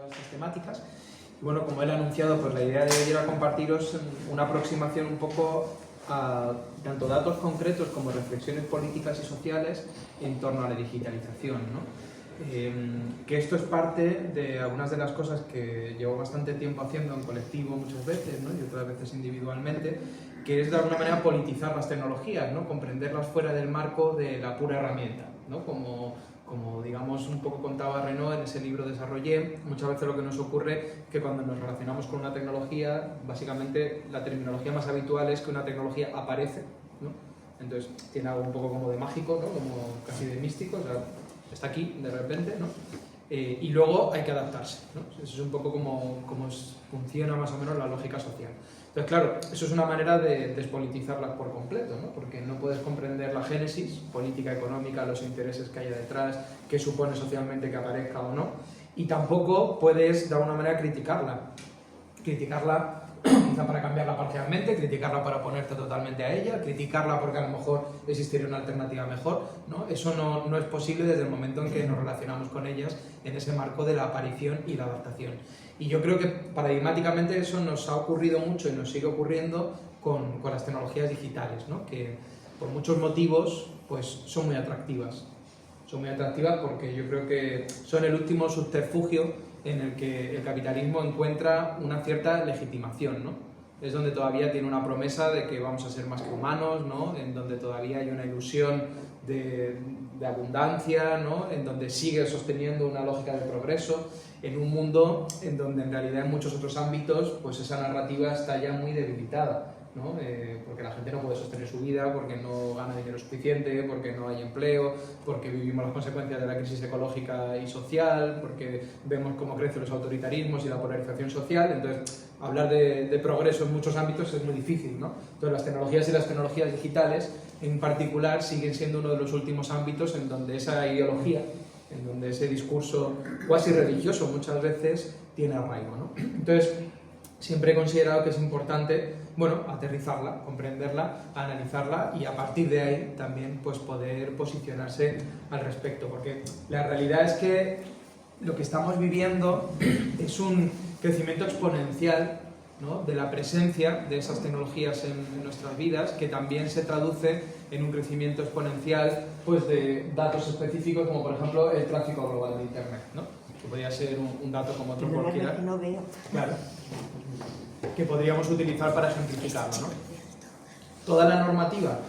Estas temáticas. Y bueno, como él ha anunciado, pues la idea de hoy era compartiros una aproximación un poco a tanto datos concretos como reflexiones políticas y sociales en torno a la digitalización, ¿no? Que esto es parte de algunas de las cosas que llevo bastante tiempo haciendo en colectivo muchas veces, ¿no? Y otras veces individualmente, que es de alguna manera politizar las tecnologías, ¿no? Comprenderlas fuera del marco de la pura herramienta, ¿no? Como digamos un poco contaba Renaud en ese libro Desarrollé, muchas veces lo que nos ocurre es que cuando nos relacionamos con una tecnología, básicamente la terminología más habitual es que una tecnología aparece, ¿no? Entonces tiene algo un poco como de mágico, ¿no? Como casi de místico, o sea, está aquí de repente, ¿no? Y luego hay que adaptarse, ¿no? Eso es un poco como funciona más o menos la lógica social. Entonces, claro, eso es una manera de despolitizarlas por completo, ¿no? Porque no puedes comprender la génesis política, económica, los intereses que haya detrás, qué supone socialmente que aparezca o no, y tampoco puedes de alguna manera criticarla quizá para cambiarla parcialmente, criticarla para oponerte totalmente a ella, criticarla porque a lo mejor existiría una alternativa mejor, ¿no? Eso no es posible desde el momento en que nos relacionamos con ellas en ese marco de la aparición y la adaptación. Y yo creo que paradigmáticamente eso nos ha ocurrido mucho y nos sigue ocurriendo con las tecnologías digitales, ¿no? Que por muchos motivos pues, son muy atractivas. Son muy atractivas porque yo creo que son el último subterfugio en el que el capitalismo encuentra una cierta legitimación, ¿no? Es donde todavía tiene una promesa de que vamos a ser más que humanos, ¿no? En donde todavía hay una ilusión de abundancia, ¿no? En donde sigue sosteniendo una lógica de progreso, en un mundo en donde en realidad en muchos otros ámbitos pues esa narrativa está ya muy debilitada, ¿no? Porque la gente no puede sostener su vida, porque no gana dinero suficiente, porque no hay empleo, porque vivimos las consecuencias de la crisis ecológica y social, porque vemos cómo crecen los autoritarismos y la polarización social. Entonces, hablar de progreso en muchos ámbitos es muy difícil, ¿no? Entonces, las tecnologías y las tecnologías digitales, en particular, siguen siendo uno de los últimos ámbitos en donde esa ideología, en donde ese discurso cuasi religioso muchas veces tiene arraigo, ¿no? Entonces, siempre he considerado que es importante, bueno, aterrizarla, comprenderla, analizarla y a partir de ahí también pues, poder posicionarse al respecto, porque la realidad es que lo que estamos viviendo es un crecimiento exponencial, ¿no? De la presencia de esas tecnologías en nuestras vidas, que también se traduce en un crecimiento exponencial pues, de datos específicos, como por ejemplo el tráfico global de Internet, ¿no? Que podría ser un dato como otro cualquiera. Que no veo. Claro. Que podríamos utilizar para ejemplificarlo, ¿no? Toda la narrativa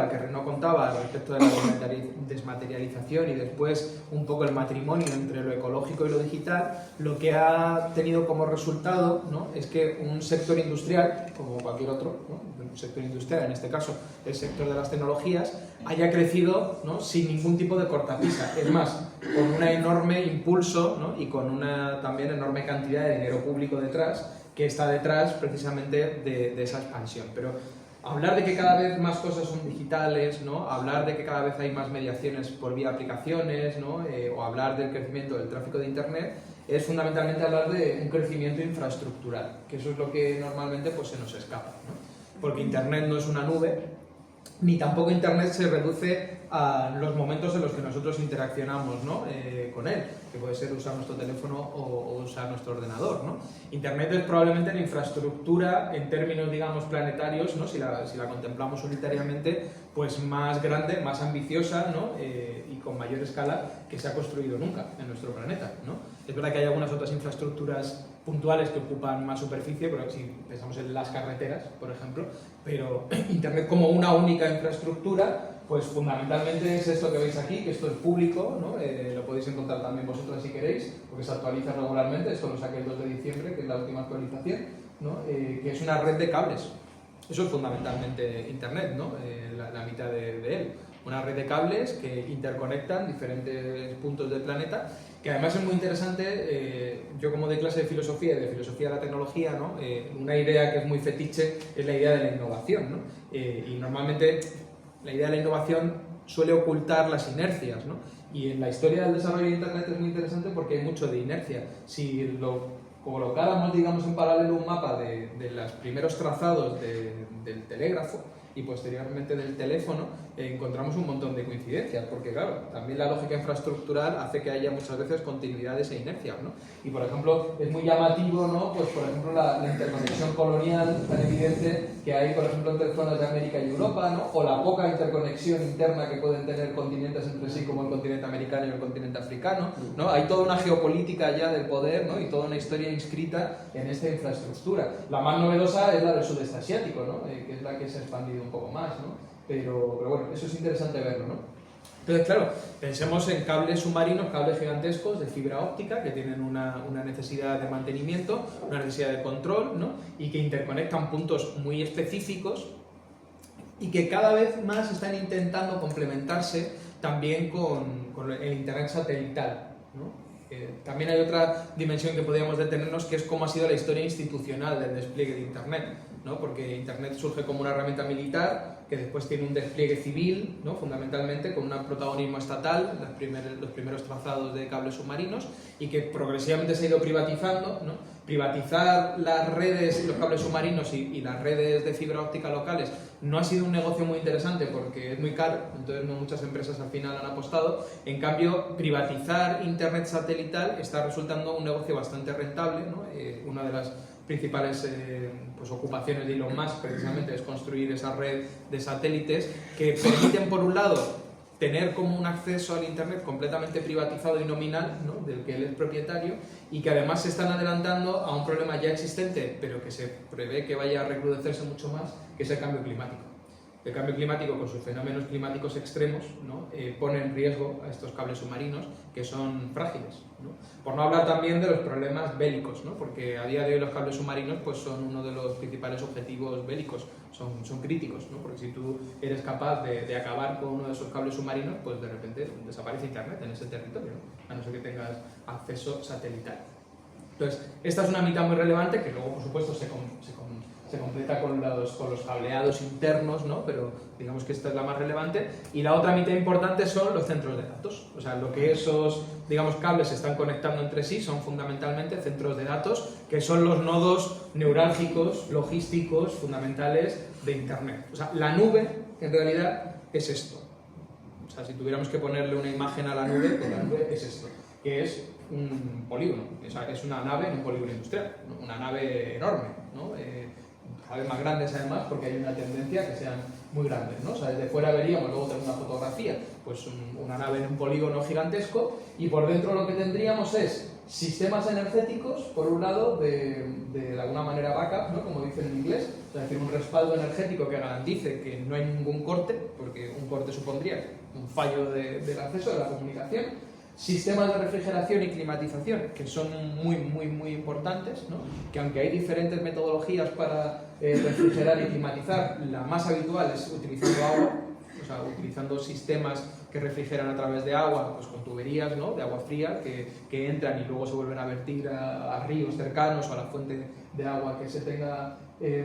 que Renaud contaba respecto de la desmaterialización y después un poco el matrimonio entre lo ecológico y lo digital, lo que ha tenido como resultado, ¿no? Es que un sector industrial, como cualquier otro, ¿no? Un sector industrial, en este caso el sector de las tecnologías, haya crecido, ¿no? Sin ningún tipo de cortapisa. Es más, con un enorme impulso, ¿no? Y con una también enorme cantidad de dinero público detrás, que está detrás precisamente de esa expansión. Pero hablar de que cada vez más cosas son digitales, ¿no? Hablar de que cada vez hay más mediaciones por vía aplicaciones, ¿no? O hablar del crecimiento del tráfico de Internet, es fundamentalmente hablar de un crecimiento infraestructural, que eso es lo que normalmente pues, se nos escapa, ¿no? Porque Internet no es una nube, ni tampoco Internet se reduce a los momentos en los que nosotros interaccionamos, ¿no? Con él, que puede ser usar nuestro teléfono o usar nuestro ordenador, ¿no? Internet es probablemente la infraestructura en términos, digamos, planetarios, ¿no? Si la contemplamos unitariamente, pues más grande, más ambiciosa, ¿no? Y con mayor escala que se ha construido nunca en nuestro planeta, ¿no? Es verdad que hay algunas otras infraestructuras puntuales que ocupan más superficie, pero si pensamos en las carreteras, por ejemplo, pero Internet como una única infraestructura, pues fundamentalmente es esto que veis aquí, que esto es público, ¿no? Lo podéis encontrar también vosotros si queréis, porque se actualiza regularmente, esto lo saqué el 2 de diciembre, que es la última actualización, ¿no? Que es una red de cables. Eso es fundamentalmente Internet, ¿no? La mitad de él. Una red de cables que interconectan diferentes puntos del planeta, que además es muy interesante. Yo como de clase de filosofía y de filosofía de la tecnología, ¿no? Una idea que es muy fetiche es la idea de la innovación, ¿no? Y normalmente la idea de la innovación suele ocultar las inercias, ¿no? Y en la historia del desarrollo de Internet es muy interesante porque hay mucho de inercia. Si lo colocáramos, digamos, en paralelo un mapa de los primeros trazados del telégrafo y posteriormente del teléfono, encontramos un montón de coincidencias, porque claro, también la lógica infraestructural hace que haya muchas veces continuidades e inercias, ¿no? Y por ejemplo, es muy llamativo, ¿no? Pues por ejemplo la interconexión colonial tan evidente que hay, por ejemplo, entre zonas de América y Europa, ¿no? O la poca interconexión interna que pueden tener continentes entre sí, como el continente americano y el continente africano, ¿no? Hay toda una geopolítica ya del poder, ¿no? Y toda una historia inscrita en esta infraestructura. La más novedosa es la del sudeste asiático, ¿no? Que es la que se ha expandido un poco más, ¿no? Pero bueno, eso es interesante verlo, ¿no? Entonces, claro, pensemos en cables submarinos, cables gigantescos de fibra óptica que tienen una necesidad de mantenimiento, una necesidad de control, ¿no? Y que interconectan puntos muy específicos y que cada vez más están intentando complementarse también con el Internet satelital, ¿no? También hay otra dimensión que podríamos detenernos, que es cómo ha sido la historia institucional del despliegue de Internet, ¿no? Porque Internet surge como una herramienta militar que después tiene un despliegue civil, ¿no? Fundamentalmente con un protagonismo estatal, los primeros trazados de cables submarinos, y que progresivamente se ha ido privatizando, ¿no? Privatizar las redes, los cables submarinos y las redes de fibra óptica locales no ha sido un negocio muy interesante porque es muy caro, entonces no muchas empresas al final han apostado. En cambio, privatizar Internet satelital está resultando un negocio bastante rentable, ¿no? Una de las principales pues, ocupaciones de Elon Musk precisamente es construir esa red de satélites que permiten, por un lado, tener como un acceso al Internet completamente privatizado y nominal, ¿no? Del que él es propietario, y que además se están adelantando a un problema ya existente, pero que se prevé que vaya a recrudecerse mucho más, que es el cambio climático. El cambio climático, con sus fenómenos climáticos extremos, ¿no? Pone en riesgo a estos cables submarinos, que son frágiles, ¿no? Por no hablar también de los problemas bélicos, ¿no? Porque a día de hoy los cables submarinos pues, son uno de los principales objetivos bélicos, son críticos, ¿no? Porque si tú eres capaz de acabar con uno de esos cables submarinos, pues de repente desaparece Internet en ese territorio, ¿no? A no ser que tengas acceso satelital. Entonces, esta es una mitad muy relevante que luego, por supuesto, se completa con los cableados internos, ¿no? Pero digamos que esta es la más relevante. Y la otra mitad importante son los centros de datos. O sea, lo que esos, digamos, cables se están conectando entre sí son fundamentalmente centros de datos, que son los nodos neurálgicos, logísticos, fundamentales de Internet. O sea, la nube, en realidad, es esto. O sea, si tuviéramos que ponerle una imagen a la nube, pues la nube es esto, que es un polígono. O sea, es una nave en un polígono industrial, ¿no? Una nave enorme, ¿no? Cada vez más grandes además, porque hay una tendencia a que sean muy grandes, ¿no? O sea, desde fuera veríamos, luego tenemos una fotografía, pues una nave en un polígono gigantesco, y por dentro lo que tendríamos es sistemas energéticos, por un lado, de alguna manera backup, ¿no? Como dicen en inglés, es decir, un respaldo energético que garantice que no hay ningún corte, porque un corte supondría un fallo del acceso, de la comunicación. Sistemas de refrigeración y climatización, que son muy importantes, ¿no? Que aunque hay diferentes metodologías para refrigerar y climatizar, la más habitual es utilizando agua, o sea, utilizando sistemas que refrigeran a través de agua, pues con tuberías, ¿no? De agua fría que entran y luego se vuelven a vertir a ríos cercanos o a la fuente de agua que se tenga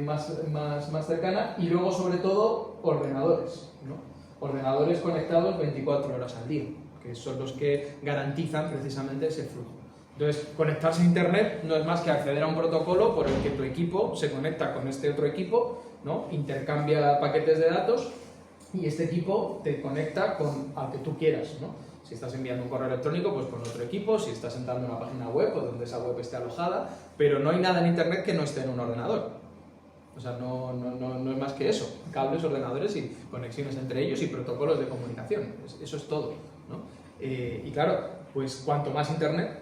más cercana, y luego sobre todo ordenadores, ¿no? Ordenadores conectados 24 horas al día, que son los que garantizan precisamente ese flujo. Entonces, conectarse a Internet no es más que acceder a un protocolo por el que tu equipo se conecta con este otro equipo, ¿no? Intercambia paquetes de datos y este equipo te conecta al que tú quieras, ¿no? Si estás enviando un correo electrónico, pues con otro equipo, si estás entrando en una página web, pues donde esa web esté alojada, pero no hay nada en Internet que no esté en un ordenador. O sea, no es más que eso, cables, ordenadores y conexiones entre ellos y protocolos de comunicación, eso es todo, ¿no? Y claro, pues cuanto más Internet,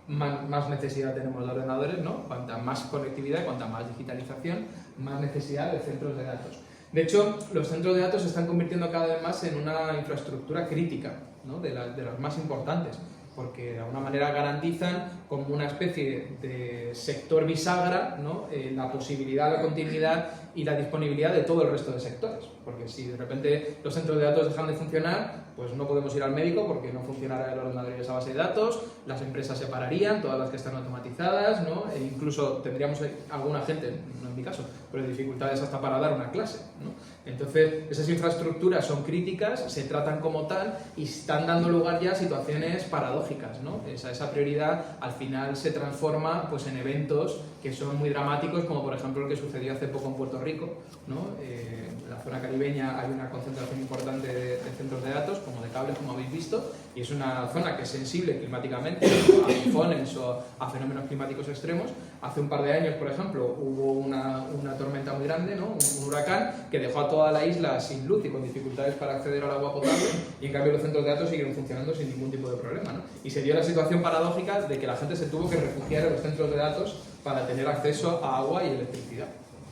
más necesidad tenemos de ordenadores, ¿no? Cuanta más conectividad, cuanta más digitalización, más necesidad de centros de datos. De hecho, los centros de datos se están convirtiendo cada vez más en una infraestructura crítica, ¿no? de las más importantes, porque de alguna manera garantizan como una especie de sector bisagra, ¿no? La posibilidad, la continuidad y la disponibilidad de todo el resto de sectores. porque si de repente los centros de datos dejan de funcionar, pues no podemos ir al médico porque no funcionará el ordenador y esa base de datos, las empresas se pararían, todas las que están automatizadas, ¿no? E incluso tendríamos alguna gente, no en mi caso, pero dificultades hasta para dar una clase, ¿no? Entonces, esas infraestructuras son críticas, se tratan como tal y están dando lugar ya a situaciones paradójicas, ¿no? Esa prioridad al final se transforma pues, en eventos que son muy dramáticos, como por ejemplo el que sucedió hace poco en Puerto Rico, ¿no? En la zona caribeña hay una concentración importante de centros de datos, como de cables, como habéis visto, y es una zona que es sensible climáticamente a tifones o a fenómenos climáticos extremos. Hace un par de años, por ejemplo, hubo una tormenta muy grande, ¿no? Un huracán que dejó a toda la isla sin luz y con dificultades para acceder al agua potable, y en cambio los centros de datos siguieron funcionando sin ningún tipo de problema, ¿no? Y se dio la situación paradójica de que la gente se tuvo que refugiar en los centros de datos para tener acceso a agua y electricidad,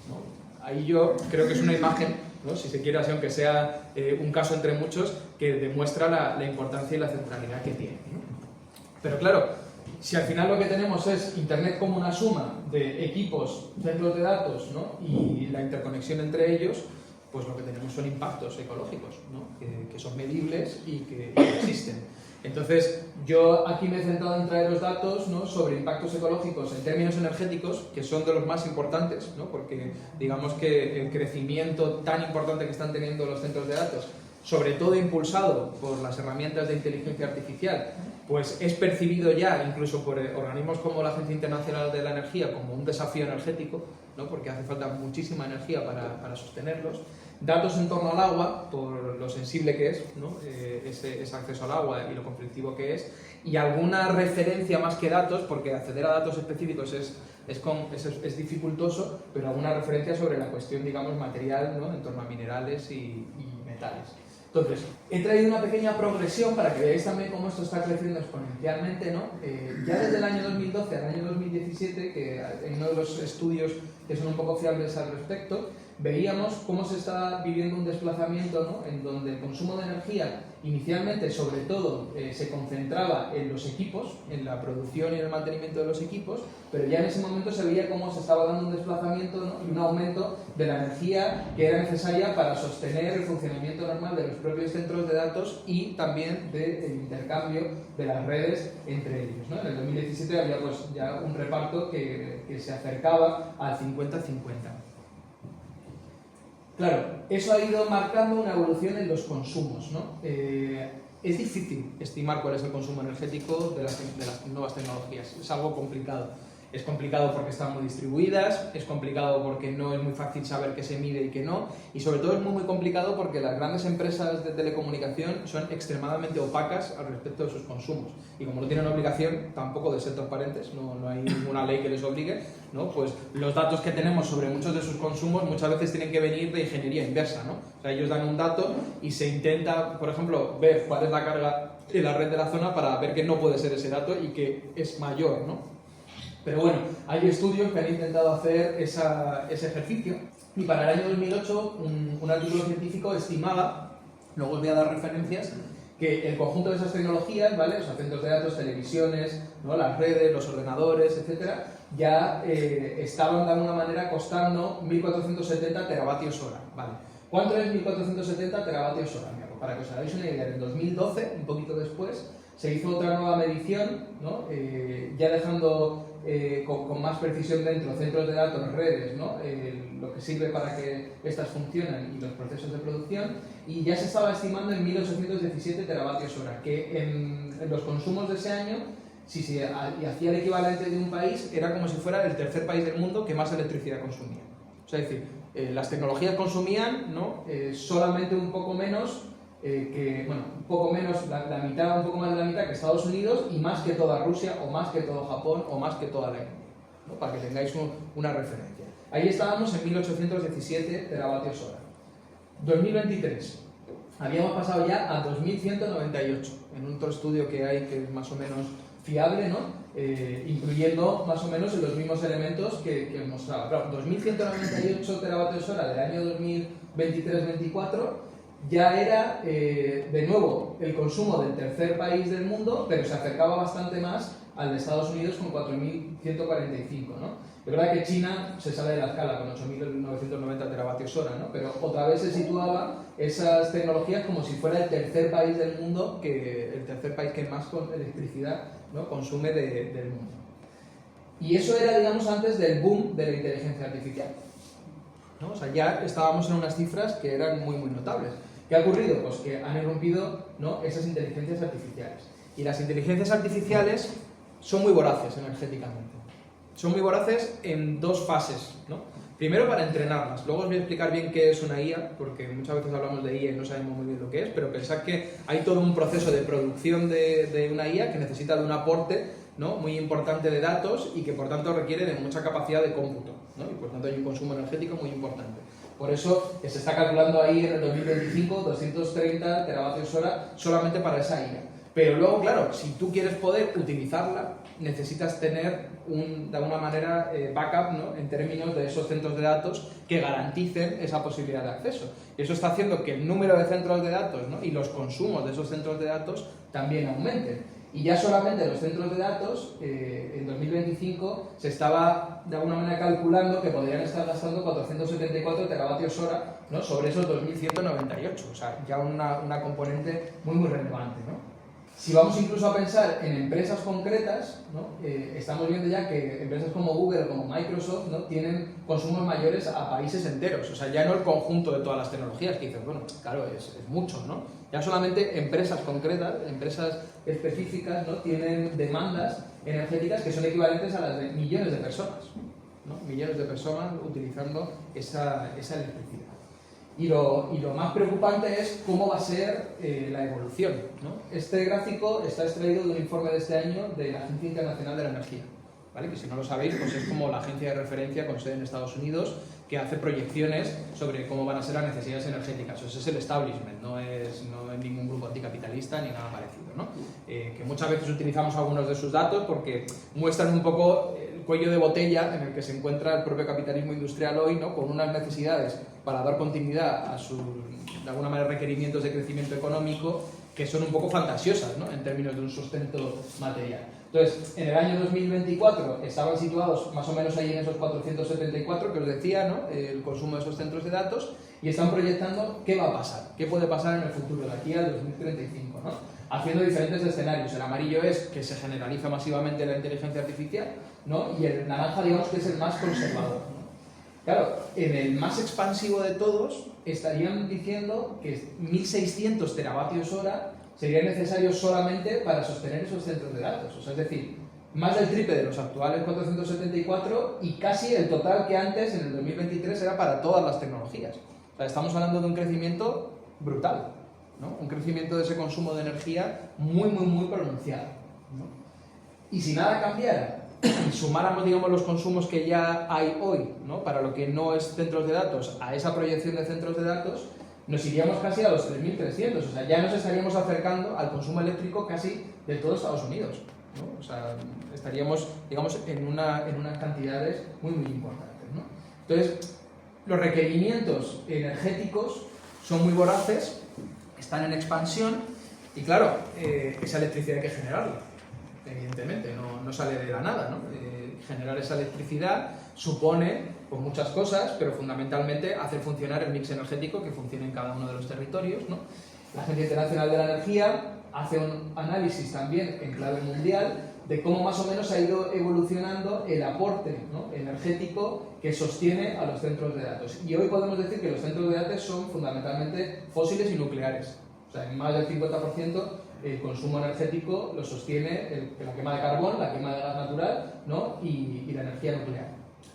¿no? Ahí yo creo que es una imagen, ¿no? Si se quiere así, aunque sea un caso entre muchos, que demuestra la importancia y la centralidad que tiene, ¿no? Pero claro, si al final lo que tenemos es Internet como una suma de equipos, centros de datos, ¿no? Y la interconexión entre ellos, pues lo que tenemos son impactos ecológicos, ¿no? que son medibles y que existen. Entonces, yo aquí me he centrado en traer los datos, ¿no? Sobre impactos ecológicos en términos energéticos, que son de los más importantes, ¿no? Porque digamos que el crecimiento tan importante que están teniendo los centros de datos, sobre todo impulsado por las herramientas de inteligencia artificial, pues es percibido ya, incluso por organismos como la Agencia Internacional de la Energía, como un desafío energético, ¿no? Porque hace falta muchísima energía para sostenerlos. Datos en torno al agua, por lo sensible que es, ¿no? Ese acceso al agua y lo conflictivo que es, y alguna referencia más que datos, porque acceder a datos específicos es dificultoso, pero alguna referencia sobre la cuestión, digamos, material, ¿no? En torno a minerales y metales. Entonces, he traído una pequeña progresión para que veáis también cómo esto está creciendo exponencialmente, ¿no? Ya desde el año 2012 al año 2017, que en uno de los estudios que son un poco fiables al respecto, veíamos cómo se está viviendo un desplazamiento, ¿no? En donde el consumo de energía inicialmente, sobre todo, se concentraba en los equipos, en la producción y en el mantenimiento de los equipos, pero ya en ese momento se veía cómo se estaba dando un desplazamiento, ¿no? Y un aumento de la energía que era necesaria para sostener el funcionamiento normal de los propios centros de datos y también del intercambio de las redes entre ellos, ¿no? En el 2017 había pues, ya un reparto que se acercaba al 50-50. Claro, eso ha ido marcando una evolución en los consumos, ¿no? Es difícil estimar cuál es el consumo energético de las nuevas tecnologías, es algo complicado. Es complicado porque están muy distribuidas, es complicado porque no es muy fácil saber qué se mide y qué no, y sobre todo es muy complicado porque las grandes empresas de telecomunicación son extremadamente opacas al respecto de sus consumos, y como no tienen obligación tampoco de ser transparentes, no hay ninguna ley que les obligue, ¿no? Pues los datos que tenemos sobre muchos de sus consumos muchas veces tienen que venir de ingeniería inversa, ¿no? O sea, ellos dan un dato y se intenta, por ejemplo, ver cuál es la carga en la red de la zona para ver que no puede ser ese dato y que es mayor, ¿no? Pero bueno, hay estudios que han intentado hacer ese ejercicio, y para el año 2008 un artículo científico estimaba, luego os voy a dar referencias, que el conjunto de esas tecnologías, ¿vale? Los centros de datos, televisiones, ¿no? Las redes, los ordenadores, etcétera, ya estaban de alguna manera costando 1.470 teravatios hora, ¿vale? ¿Cuánto es 1.470 teravatios hora? Mira, pues para que os hagáis una idea, en 2012, un poquito después, se hizo otra nueva medición, ¿no? Ya dejando con más precisión dentro centros de datos, redes, ¿no? Lo que sirve para que estas funcionen y los procesos de producción, y ya se estaba estimando en 1.817 teravatios hora, que en los consumos de ese año, si se hacía el equivalente de un país, era como si fuera el tercer país del mundo que más electricidad consumía. O sea, es decir, las tecnologías consumían, ¿no? Solamente un poco menos un poco menos, la mitad, un poco más de la mitad que Estados Unidos, y más que toda Rusia, o más que todo Japón, o más que toda la India, ¿no? Para que tengáis una referencia. Ahí estábamos en 1817 teravatios hora. 2023. Habíamos pasado ya a 2198, en otro estudio que hay que es más o menos fiable, ¿no? Incluyendo más o menos los mismos elementos que os mostraba. Claro, 2198 teravatios hora del año 2023-24, ya era, de nuevo, el consumo del tercer país del mundo, pero se acercaba bastante más al de Estados Unidos con 4.145, ¿no? Es verdad que China se sale de la escala con 8.990 teravatios hora, ¿no? Pero otra vez se situaba esas tecnologías como si fuera el tercer país del mundo, el tercer país que más electricidad, ¿no?, consume del mundo. Y eso era, digamos, antes del boom de la inteligencia artificial, ¿no? O sea, ya estábamos en unas cifras que eran muy, muy notables. ¿Qué ha ocurrido? Pues que han irrumpido, ¿no?, esas inteligencias artificiales. Y las inteligencias artificiales son muy voraces energéticamente. Son muy voraces en dos fases, ¿no? Primero para entrenarlas, luego os voy a explicar bien qué es una IA, porque muchas veces hablamos de IA y no sabemos muy bien lo que es, pero pensad que hay todo un proceso de producción de una IA que necesita de un aporte, ¿no?, muy importante de datos y que por tanto requiere de mucha capacidad de cómputo, ¿no? Y por tanto hay un consumo energético muy importante. Por eso se está calculando ahí en el 2025 230 teravatios hora solamente para esa IA. Pero luego, claro, si tú quieres poder utilizarla, necesitas tener de alguna manera backup, ¿no?, en términos de esos centros de datos que garanticen esa posibilidad de acceso. Y eso está haciendo que el número de centros de datos, ¿no?, y los consumos de esos centros de datos también aumenten. Y ya solamente los centros de datos, en 2025, se estaba de alguna manera calculando que podrían estar gastando 474 teravatios hora, ¿no?, sobre esos 2.198. O sea, ya una componente muy, muy relevante, ¿no? Si vamos incluso a pensar en empresas concretas, ¿no?, estamos viendo ya que empresas como Google, como Microsoft, ¿no?, tienen consumos mayores a países enteros. O sea, ya no el conjunto de todas las tecnologías, que dices, bueno, claro, es mucho, ¿no? Ya solamente empresas concretas, empresas específicas, ¿no?, tienen demandas energéticas que son equivalentes a las de millones de personas, ¿no? Millones de personas utilizando esa electricidad. Y lo más preocupante es cómo va a ser la evolución, ¿no? Este gráfico está extraído de un informe de este año de la Agencia Internacional de la Energía, ¿vale? Que si no lo sabéis, pues es como la agencia de referencia con sede en Estados Unidos que hace proyecciones sobre cómo van a ser las necesidades energéticas. Eso es el establishment, no es ningún grupo anticapitalista ni nada parecido, ¿no? Que muchas veces utilizamos algunos de sus datos porque muestran un poco el cuello de botella en el que se encuentra el propio capitalismo industrial hoy, ¿no?, con unas necesidades para dar continuidad a sus, de alguna manera, requerimientos de crecimiento económico que son un poco fantasiosas, ¿no?, en términos de un sustento material. Entonces, en el año 2024 estaban situados más o menos ahí en esos 474 que os decía, ¿no?, el consumo de esos centros de datos, y están proyectando qué va a pasar, qué puede pasar en el futuro, de aquí al 2035, ¿no?, haciendo diferentes escenarios. El amarillo es que se generaliza masivamente la inteligencia artificial, ¿no?, y el naranja, digamos, que es el más conservador, ¿no? Claro, en el más expansivo de todos estarían diciendo que 1.600 teravatios hora serían necesarios solamente para sostener esos centros de datos. O sea, es decir, más del triple de los actuales 474 y casi el total que antes, en el 2023, era para todas las tecnologías. O sea, estamos hablando de un crecimiento brutal, ¿no? Un crecimiento de ese consumo de energía muy, muy, muy pronunciado, ¿no? Y si nada cambiara, y sumáramos, digamos, los consumos que ya hay hoy, ¿no?, para lo que no es centros de datos, a esa proyección de centros de datos, nos iríamos casi a los 3.300. O sea, ya nos estaríamos acercando al consumo eléctrico casi de todo Estados Unidos, ¿no? O sea, estaríamos, digamos, en unas cantidades muy, muy importantes, ¿no? Entonces, los requerimientos energéticos son muy voraces, están en expansión y, claro, esa electricidad hay que generarla. Evidentemente, no sale de la nada, ¿no? Generar esa electricidad supone, pues, muchas cosas, pero fundamentalmente hacer funcionar el mix energético que funcione en cada uno de los territorios, ¿no? La Agencia Internacional de la Energía hace un análisis también en clave mundial de cómo más o menos ha ido evolucionando el aporte, ¿no?, energético que sostiene a los centros de datos. Y hoy podemos decir que los centros de datos son fundamentalmente fósiles y nucleares. O sea, en más del 50% el consumo energético lo sostiene la quema de carbón, la quema de gas natural, ¿no?, y la energía nuclear.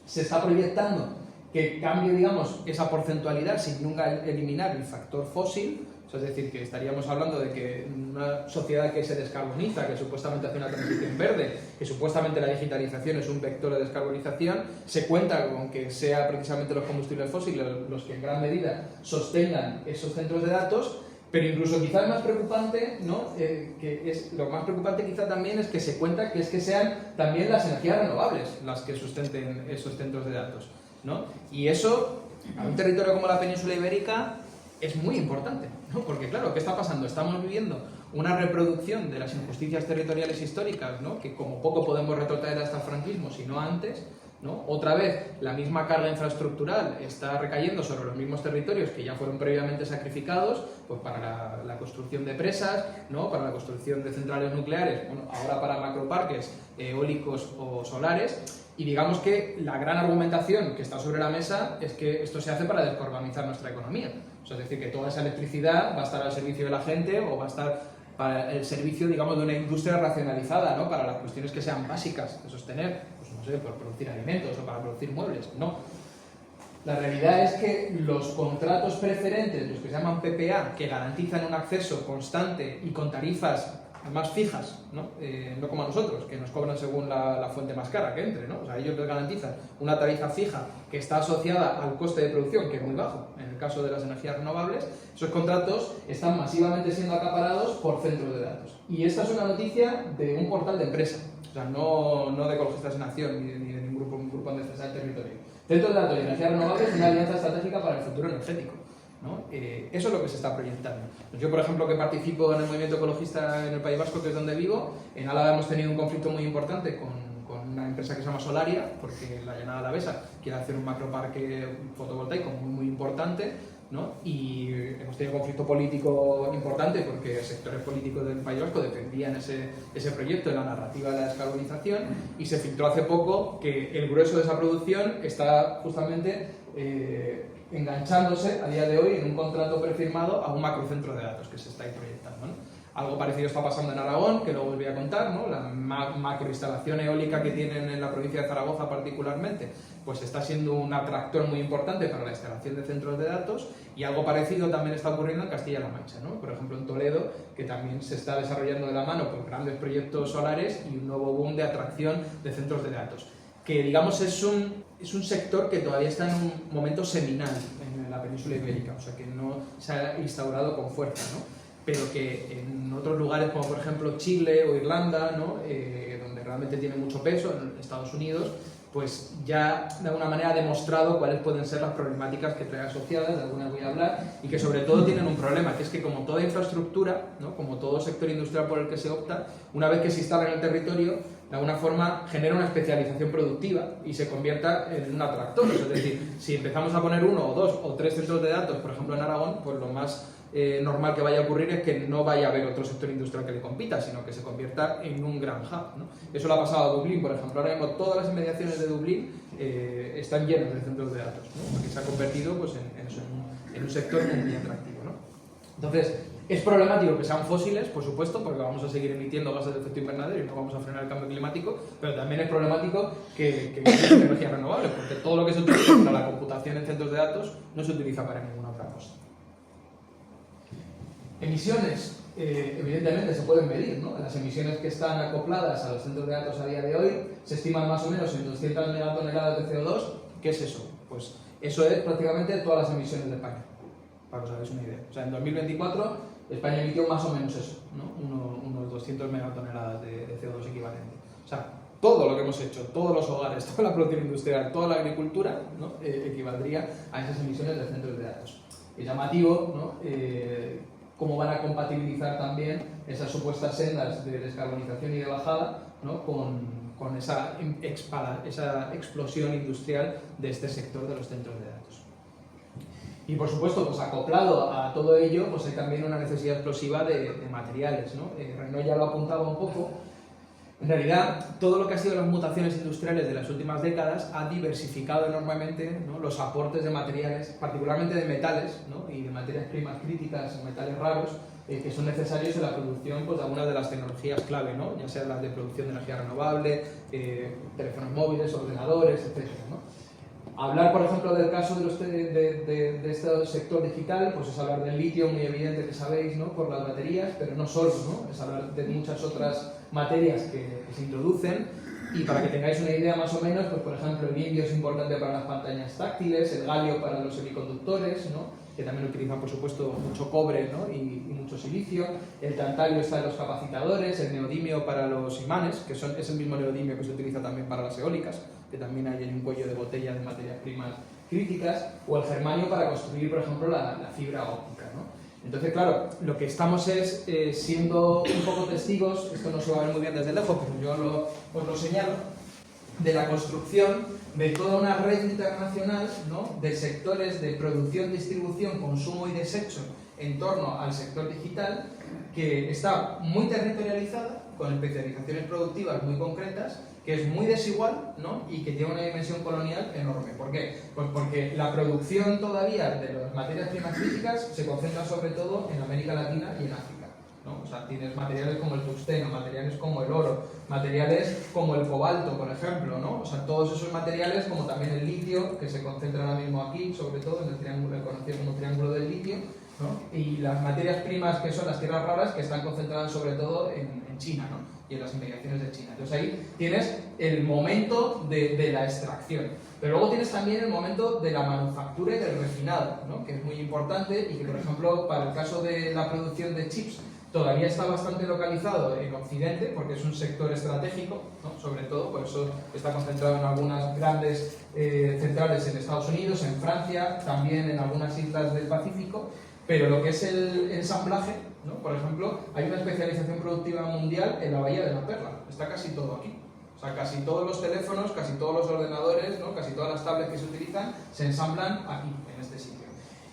Se está proyectando que cambie, digamos, esa porcentualidad sin nunca eliminar el factor fósil. O sea, es decir, que estaríamos hablando de que una sociedad que se descarboniza, que supuestamente hace una transición verde, que supuestamente la digitalización es un vector de descarbonización, se cuenta con que sea precisamente los combustibles fósiles los que en gran medida sostengan esos centros de datos. Pero incluso quizás más preocupante, ¿no?, lo más preocupante quizá también es que se cuenta que sean también las energías renovables las que sustenten esos centros de datos, ¿no? Y eso, a un territorio como la península ibérica, es muy importante, ¿no? Porque claro, ¿qué está pasando? Estamos viviendo una reproducción de las injusticias territoriales históricas, ¿no? Que como poco podemos retrotraer hasta el franquismo, si no antes, ¿no? Otra vez, la misma carga infraestructural está recayendo sobre los mismos territorios que ya fueron previamente sacrificados, pues para la construcción de presas, ¿no? Para la construcción de centrales nucleares, bueno, ahora para macroparques eólicos o solares. Y digamos que la gran argumentación que está sobre la mesa es que esto se hace para descarbonizar nuestra economía. O sea, es decir, que toda esa electricidad va a estar al servicio de la gente o va a estar para el servicio, digamos, de una industria racionalizada, ¿no? Para las cuestiones que sean básicas de sostener, pues no sé, por producir alimentos o para producir muebles. No. La realidad es que los contratos preferentes, los que se llaman PPA, que garantizan un acceso constante y con tarifas más fijas, ¿no? No como a nosotros, que nos cobran según la fuente más cara que entre, ¿no? O sea, ellos les garantizan una tarifa fija que está asociada al coste de producción, que es muy bajo, en el caso de las energías renovables. Esos contratos están masivamente siendo acaparados por centros de datos. Y esta es una noticia de un portal de empresa, o sea, no de Ecologistas en Acción, ni de ningún grupo en defensa del territorio. Centros de datos y energías renovables es una alianza estratégica para el futuro energético, ¿no? Eso es lo que se está proyectando. Yo, por ejemplo, que participo en el movimiento ecologista en el País Vasco, que es donde vivo, en Álava hemos tenido un conflicto muy importante con una empresa que se llama Solaria, porque la Llanada Alavesa quiere hacer un macroparque fotovoltaico muy importante, ¿no? Y hemos tenido un conflicto político importante porque sectores políticos del País Vasco defendían ese proyecto en la narrativa de la descarbonización, y se filtró hace poco que el grueso de esa producción está justamente enganchándose a día de hoy en un contrato prefirmado a un macrocentro de datos que se está ahí proyectando, ¿no? Algo parecido está pasando en Aragón, que luego os voy a contar, ¿no? La macroinstalación eólica que tienen en la provincia de Zaragoza particularmente, pues está siendo un atractor muy importante para la instalación de centros de datos, y algo parecido también está ocurriendo en Castilla-La Mancha, ¿no? Por ejemplo en Toledo, que también se está desarrollando de la mano por grandes proyectos solares y un nuevo boom de atracción de centros de datos, que digamos es un sector que todavía está en un momento seminal en la península ibérica, o sea que no se ha instaurado con fuerza, ¿no? Pero que en otros lugares como por ejemplo Chile o Irlanda, ¿no? Donde realmente tiene mucho peso, en Estados Unidos, pues ya de alguna manera ha demostrado cuáles pueden ser las problemáticas que trae asociadas, de algunas voy a hablar, y que sobre todo tienen un problema, que es que como toda infraestructura, ¿no? Como todo sector industrial por el que se opta, una vez que se instala en el territorio, de alguna forma genera una especialización productiva y se convierta en un atractor. Es decir, si empezamos a poner 1 o 2 o 3 centros de datos, por ejemplo en Aragón, pues lo más normal que vaya a ocurrir es que no vaya a haber otro sector industrial que le compita, sino que se convierta en un gran hub, ¿no? Eso lo ha pasado a Dublín, por ejemplo. Ahora mismo todas las inmediaciones de Dublín están llenas de centros de datos, ¿no? Porque se ha convertido pues, en un sector muy atractivo, ¿no? Entonces, es problemático que sean fósiles, por supuesto, porque vamos a seguir emitiendo gases de efecto invernadero y no vamos a frenar el cambio climático, pero también es problemático que utilicen energías renovables, porque todo lo que se utiliza para la computación en centros de datos no se utiliza para ninguna otra cosa. Emisiones, evidentemente se pueden medir, ¿no? Las emisiones que están acopladas a los centros de datos a día de hoy se estiman más o menos en 200 megatoneladas de CO2. ¿Qué es eso? Pues eso es prácticamente todas las emisiones de España, para que os hagáis una idea. O sea, en 2024 España emitió más o menos eso, ¿no? Unos 200 megatoneladas de CO2 equivalente. O sea, todo lo que hemos hecho, todos los hogares, toda la producción industrial, toda la agricultura, ¿no? Equivaldría a esas emisiones de centros de datos. Es llamativo, ¿no? Cómo van a compatibilizar también esas supuestas sendas de descarbonización y de bajada, ¿no? con esa explosión industrial de este sector de los centros de datos. Y por supuesto, pues acoplado a todo ello, pues hay también una necesidad explosiva de materiales, ¿no? Renaud ya lo apuntaba un poco. En realidad, todo lo que ha sido las mutaciones industriales de las últimas décadas ha diversificado enormemente, ¿no? Los aportes de materiales, particularmente de metales, ¿no? Y de materias primas críticas, metales raros, que son necesarios en la producción pues, de algunas de las tecnologías clave, ¿no? Ya sean las de producción de energía renovable, teléfonos móviles, ordenadores, etc., ¿no? Hablar, por ejemplo, del caso de este sector digital, pues es hablar del litio, muy evidente que sabéis, ¿no? Por las baterías, pero no solo, ¿no? Es hablar de muchas otras materias que se introducen. Y para que tengáis una idea más o menos, pues por ejemplo el indio es importante para las pantallas táctiles, el galio para los semiconductores, ¿no? Que también utilizan por supuesto mucho cobre, ¿no? y mucho silicio, el tantalio está en los capacitadores, el neodimio para los imanes, que es el mismo neodimio que se utiliza también para las eólicas, que también hay un cuello de botella de materias primas críticas, o el germanio para construir, por ejemplo, la fibra óptica, ¿no? Entonces, claro, lo que estamos es siendo un poco testigos, esto no se va a ver muy bien desde lejos, pero yo os lo señalo, de la construcción de toda una red internacional, ¿no?, de sectores de producción, distribución, consumo y desecho en torno al sector digital, que está muy territorializada, con especializaciones productivas muy concretas, que es muy desigual, ¿no?, y que tiene una dimensión colonial enorme. ¿Por qué? Pues porque la producción todavía de las materias primas críticas se concentra sobre todo en América Latina y en África, ¿no? O sea, tienes materiales como el tungsteno, materiales como el oro, materiales como el cobalto, por ejemplo, ¿no? O sea, todos esos materiales, como también el litio, que se concentra ahora mismo aquí, sobre todo en el triángulo, conocido como triángulo del litio, ¿no? Y las materias primas, que son las tierras raras, que están concentradas sobre todo en China, ¿no?, y en las inmediaciones de China. Entonces ahí tienes el momento de la extracción. Pero luego tienes también el momento de la manufactura y del refinado, ¿no?, que es muy importante y que, por ejemplo, para el caso de la producción de chips, todavía está bastante localizado en Occidente, porque es un sector estratégico, ¿no?, sobre todo, por eso está concentrado en algunas grandes centrales en Estados Unidos, en Francia, también en algunas islas del Pacífico. Pero lo que es el ensamblaje, ¿no?, por ejemplo, hay una especialización productiva mundial en la Bahía de la Perla. Está casi todo aquí. O sea, casi todos los teléfonos, casi todos los ordenadores, ¿no?, casi todas las tablets que se utilizan, se ensamblan aquí, en este sitio.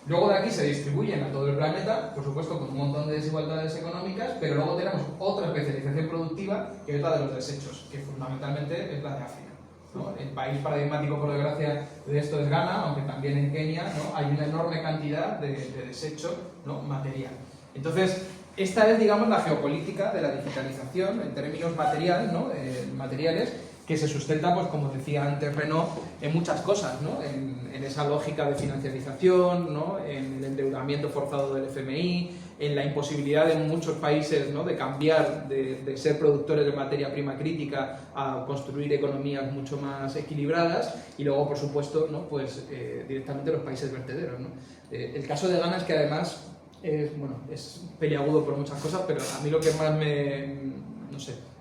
Luego de aquí se distribuyen a todo el planeta, por supuesto con un montón de desigualdades económicas, pero luego tenemos otra especialización productiva, que es la de los desechos, que fundamentalmente es la de África, ¿no? El país paradigmático, por desgracia, de esto es Ghana, aunque también en Kenia, ¿no?, hay una enorme cantidad de desecho, ¿no?, material. Entonces, esta es, digamos, la geopolítica de la digitalización en términos materiales, que se sustenta, pues como decía antes Renaud, en muchas cosas, ¿no?, en esa lógica de financiarización, ¿no?, en el endeudamiento forzado del FMI, en la imposibilidad de muchos países, ¿no?, de cambiar de ser productores de materia prima crítica a construir economías mucho más equilibradas, y luego, por supuesto, ¿no?, pues directamente los países vertederos, ¿no? El caso de Ghana es que además es peliagudo por muchas cosas, pero a mí lo que más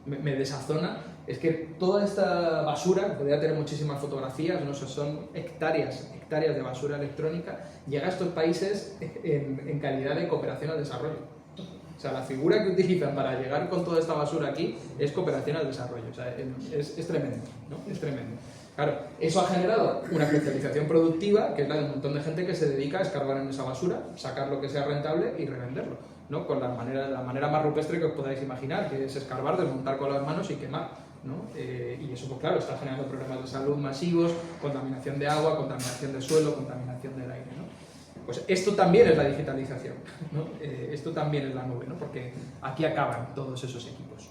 me desazona es que toda esta basura, que podría tener muchísimas fotografías, ¿no?, son hectáreas de basura electrónica, llega a estos países en calidad de cooperación al desarrollo. O sea, la figura que utilizan para llegar con toda esta basura aquí es cooperación al desarrollo. O sea, es tremendo, ¿no? Es tremendo. Claro, eso ha generado una especialización productiva, que es la de un montón de gente que se dedica a escarbar en esa basura, sacar lo que sea rentable y revenderlo, ¿no?, con la manera más rupestre que os podáis imaginar, que es escarbar, desmontar con las manos y quemar, ¿no? Y eso, pues claro, está generando problemas de salud masivos, contaminación de agua, contaminación de suelo, contaminación del aire, ¿no? Pues esto también es la digitalización, ¿no? Esto también es la nube, ¿no?, porque aquí acaban todos esos equipos.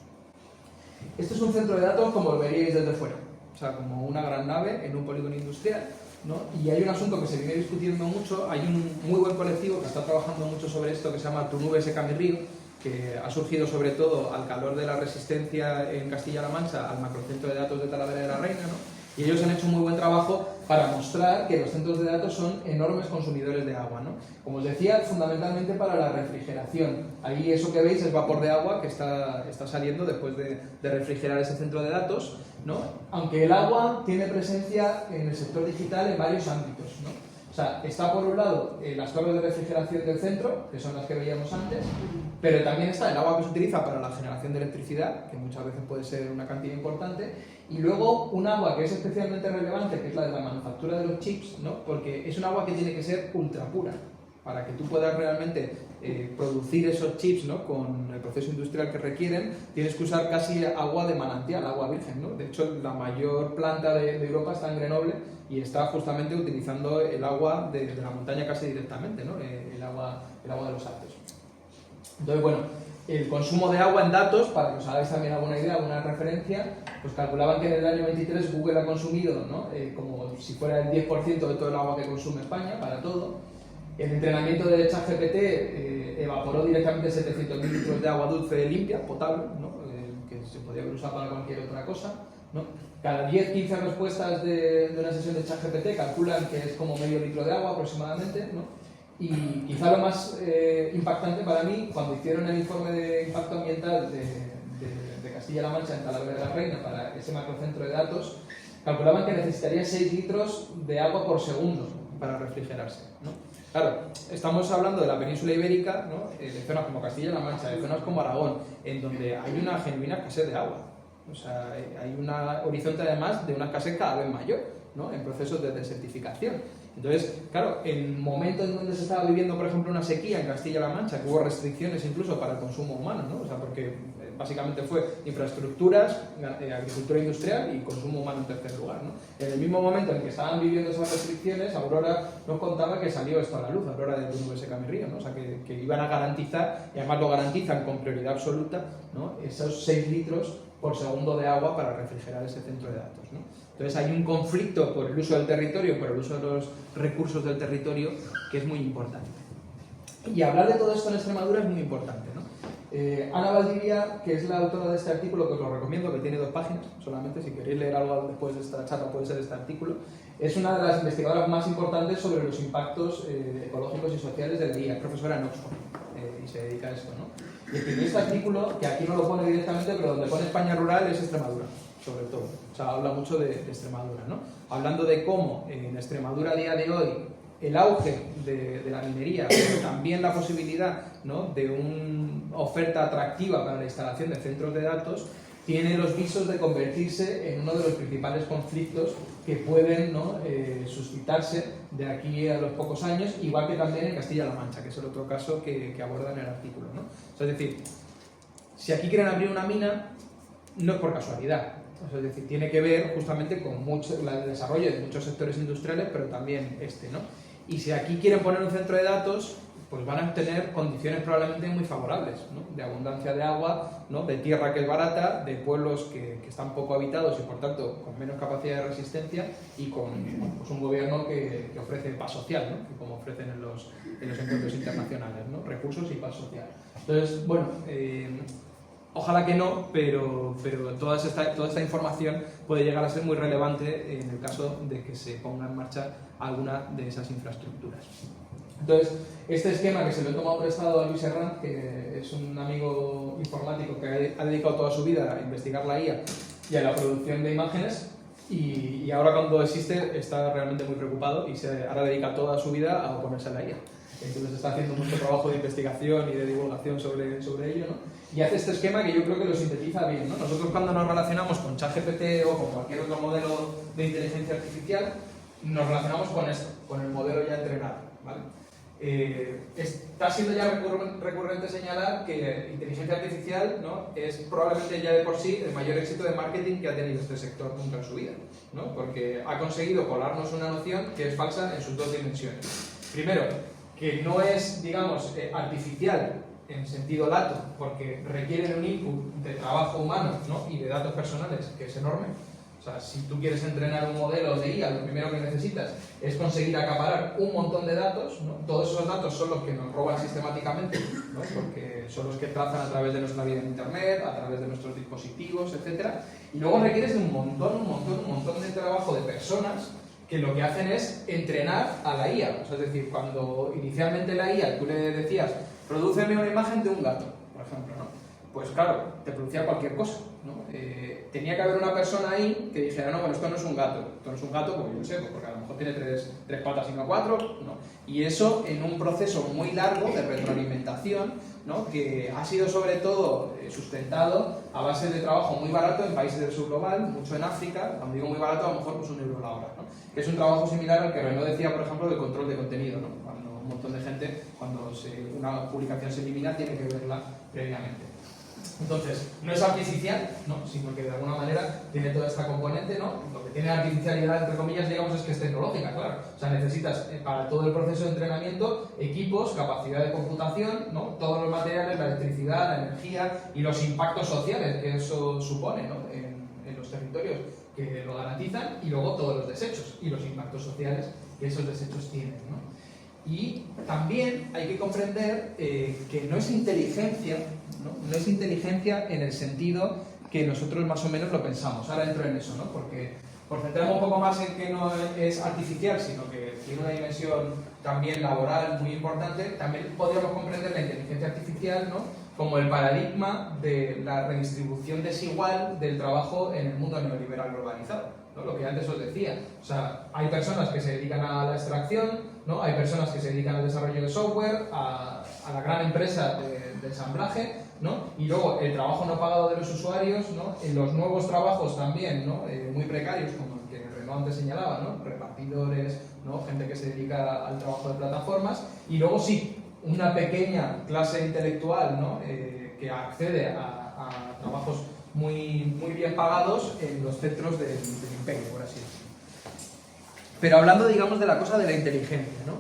Esto es un centro de datos como lo veríais desde fuera. O sea, como una gran nave en un polígono industrial, ¿no? Y hay un asunto que se viene discutiendo mucho, hay un muy buen colectivo que está trabajando mucho sobre esto, que se llama Tu Nube Seca Mi Río, que ha surgido sobre todo al calor de la resistencia en Castilla-La Mancha al macrocentro de datos de Talavera de la Reina, ¿no? Y ellos han hecho un muy buen trabajo para mostrar que los centros de datos son enormes consumidores de agua, ¿no? Como os decía, fundamentalmente para la refrigeración. Ahí eso que veis es vapor de agua que está saliendo después de refrigerar ese centro de datos, ¿no? Aunque el agua tiene presencia en el sector digital en varios ámbitos, ¿no? O sea, está por un lado las torres de refrigeración del centro, que son las que veíamos antes, pero también está el agua que se utiliza para la generación de electricidad, que muchas veces puede ser una cantidad importante, y luego un agua que es especialmente relevante, que es la de la manufactura de los chips, ¿no? Porque es un agua que tiene que ser ultra pura, para que tú puedas realmente producir esos chips, ¿no?, con el proceso industrial que requieren, tienes que usar casi agua de manantial, agua virgen, ¿no? De hecho, la mayor planta de Europa está en Grenoble y está justamente utilizando el agua de la montaña casi directamente, ¿no?, el agua de los Alpes. Entonces, bueno, el consumo de agua en datos, para que os hagáis también alguna idea, alguna referencia, pues calculaban que en el año 23 Google ha consumido, ¿no?, como si fuera el 10% de todo el agua que consume España, para todo. El entrenamiento de ChatGPT evaporó directamente 700.000 litros de agua dulce limpia, potable, ¿no?, que se podía usar para cualquier otra cosa, ¿no? Cada 10-15 respuestas de una sesión de ChatGPT calculan que es como medio litro de agua aproximadamente, ¿no? Y quizá lo más impactante para mí, cuando hicieron el informe de impacto ambiental de Castilla-La Mancha en Talavera de la Reina para ese macrocentro de datos, calculaban que necesitaría 6 litros de agua por segundo para refrigerarse, ¿no? Claro, estamos hablando de la península ibérica, ¿no? De zonas como Castilla-La Mancha, de zonas como Aragón, en donde hay una genuina escasez de agua. O sea, hay un horizonte además de una escasez cada vez mayor, ¿no? En procesos de desertificación. Entonces, claro, en momentos en donde se estaba viviendo, por ejemplo, una sequía en Castilla-La Mancha, que hubo restricciones incluso para el consumo humano, ¿no? O sea, porque básicamente fue infraestructuras, agricultura industrial y consumo humano en tercer lugar, ¿no? En el mismo momento en que estaban viviendo esas restricciones, Aurora nos contaba que salió esto a la luz, Aurora de Nubes Camirrío, ¿no? O sea, que iban a garantizar, y además lo garantizan con prioridad absoluta, ¿no? Esos 6 litros por segundo de agua para refrigerar ese centro de datos, ¿no? Entonces hay un conflicto por el uso del territorio, por el uso de los recursos del territorio, que es muy importante. Y hablar de todo esto en Extremadura es muy importante, ¿no? Ana Valdivia, que es la autora de este artículo, que os lo recomiendo, que tiene 2 páginas solamente, si queréis leer algo después de esta charla puede ser este artículo, es una de las investigadoras más importantes sobre los impactos ecológicos y sociales del día, es profesora en Oxford y se dedica a esto, ¿no? Y escribió este artículo, que aquí no lo pone directamente, pero donde pone España rural es Extremadura, sobre todo. O sea, habla mucho de Extremadura, ¿no? Hablando de cómo en Extremadura a día de hoy el auge de la minería, pero también la posibilidad, ¿no?, de una oferta atractiva para la instalación de centros de datos, tiene los visos de convertirse en uno de los principales conflictos que pueden, ¿no?, suscitarse de aquí a los pocos años, igual que también en Castilla-La Mancha, que es el otro caso que aborda en el artículo, ¿no? O sea, es decir, si aquí quieren abrir una mina, no es por casualidad. O sea, es decir, tiene que ver justamente con el desarrollo de muchos sectores industriales, pero también este, ¿no? Y si aquí quieren poner un centro de datos, pues van a tener condiciones probablemente muy favorables, ¿no? De abundancia de agua, ¿no?, de tierra que es barata, de pueblos que están poco habitados y por tanto con menos capacidad de resistencia y con pues, un gobierno que ofrece paz social, ¿no?, que como ofrecen en los encuentros internacionales, ¿no?, recursos y paz social. Entonces, bueno, ojalá que no, pero toda esta información puede llegar a ser muy relevante en el caso de que se ponga en marcha alguna de esas infraestructuras. Entonces, este esquema que se lo he tomado prestado a Luis Herranz, que es un amigo informático que ha dedicado toda su vida a investigar la IA y a la producción de imágenes, y ahora cuando existe está realmente muy preocupado y ahora dedica toda su vida a oponerse a la IA. Entonces está haciendo mucho trabajo de investigación y de divulgación sobre ello, ¿no? Y hace este esquema que yo creo que lo sintetiza bien, ¿no? Nosotros cuando nos relacionamos con ChatGPT o con cualquier otro modelo de inteligencia artificial, nos relacionamos con esto, con el modelo ya entrenado, ¿vale? Está siendo ya recurrente señalar que inteligencia artificial, ¿no?, es probablemente ya de por sí el mayor éxito de marketing que ha tenido este sector nunca en su vida, ¿no? Porque ha conseguido colarnos una noción que es falsa en sus 2 dimensiones. Primero, que no es, digamos, artificial en sentido lato, porque requiere de un input de trabajo humano, ¿no?, y de datos personales, que es enorme. O sea, si tú quieres entrenar un modelo de IA, lo primero que necesitas es conseguir acaparar un montón de datos, ¿no? Todos esos datos son los que nos roban sistemáticamente, ¿no?, porque son los que trazan a través de nuestra vida en Internet, a través de nuestros dispositivos, etc. Y luego requieres de un montón de trabajo de personas que lo que hacen es entrenar a la IA. O sea, es decir, cuando inicialmente la IA, tú le decías, prodúceme una imagen de un gato, por ejemplo, ¿no? Pues claro, te producía cualquier cosa, ¿no? Tenía que haber una persona ahí que dijera, no, bueno, esto no es un gato, porque yo lo sé, porque a lo mejor tiene tres patas y no 4, ¿no? Y eso en un proceso muy largo de retroalimentación, ¿no?, que ha sido sobre todo sustentado a base de trabajo muy barato en países del sur global, mucho en África, cuando digo muy barato a lo mejor pues €1 la hora, ¿no?, que es un trabajo similar al que Renaud decía, por ejemplo, del control de contenido, ¿no?, cuando un montón de gente, cuando una publicación se elimina, tiene que verla previamente. Entonces, no es artificial, ¿no?, sino que de alguna manera tiene toda esta componente, ¿no? Lo que tiene artificialidad, entre comillas, digamos, es que es tecnológica, claro. O sea, necesitas para todo el proceso de entrenamiento equipos, capacidad de computación, ¿no?, todos los materiales, la electricidad, la energía y los impactos sociales que eso supone, ¿no?, en los territorios que lo garantizan, y luego todos los desechos y los impactos sociales que esos desechos tienen, ¿no? Y también hay que comprender que no es inteligencia, ¿no?, es inteligencia en el sentido que nosotros más o menos lo pensamos. Ahora entro en eso, ¿no?, porque por centrarme un poco más en que no es artificial, sino que tiene una dimensión también laboral muy importante, también podríamos comprender la inteligencia artificial, ¿no?, como el paradigma de la redistribución desigual del trabajo en el mundo neoliberal globalizado, ¿no? Lo que antes os decía, o sea, hay personas que se dedican a la extracción, ¿no? Hay personas que se dedican al desarrollo de software, a la gran empresa de ensamblaje, ¿no? Y luego el trabajo no pagado de los usuarios, ¿no? En los nuevos trabajos también, ¿no? Muy precarios, como el que Renaud antes señalaba, ¿no? Repartidores, ¿no? Gente que se dedica al trabajo de plataformas, y luego sí, una pequeña clase intelectual, ¿no? Que accede a trabajos muy bien pagados en los centros del imperio, por así decirlo. Pero hablando, digamos, de la cosa de la inteligencia, ¿no?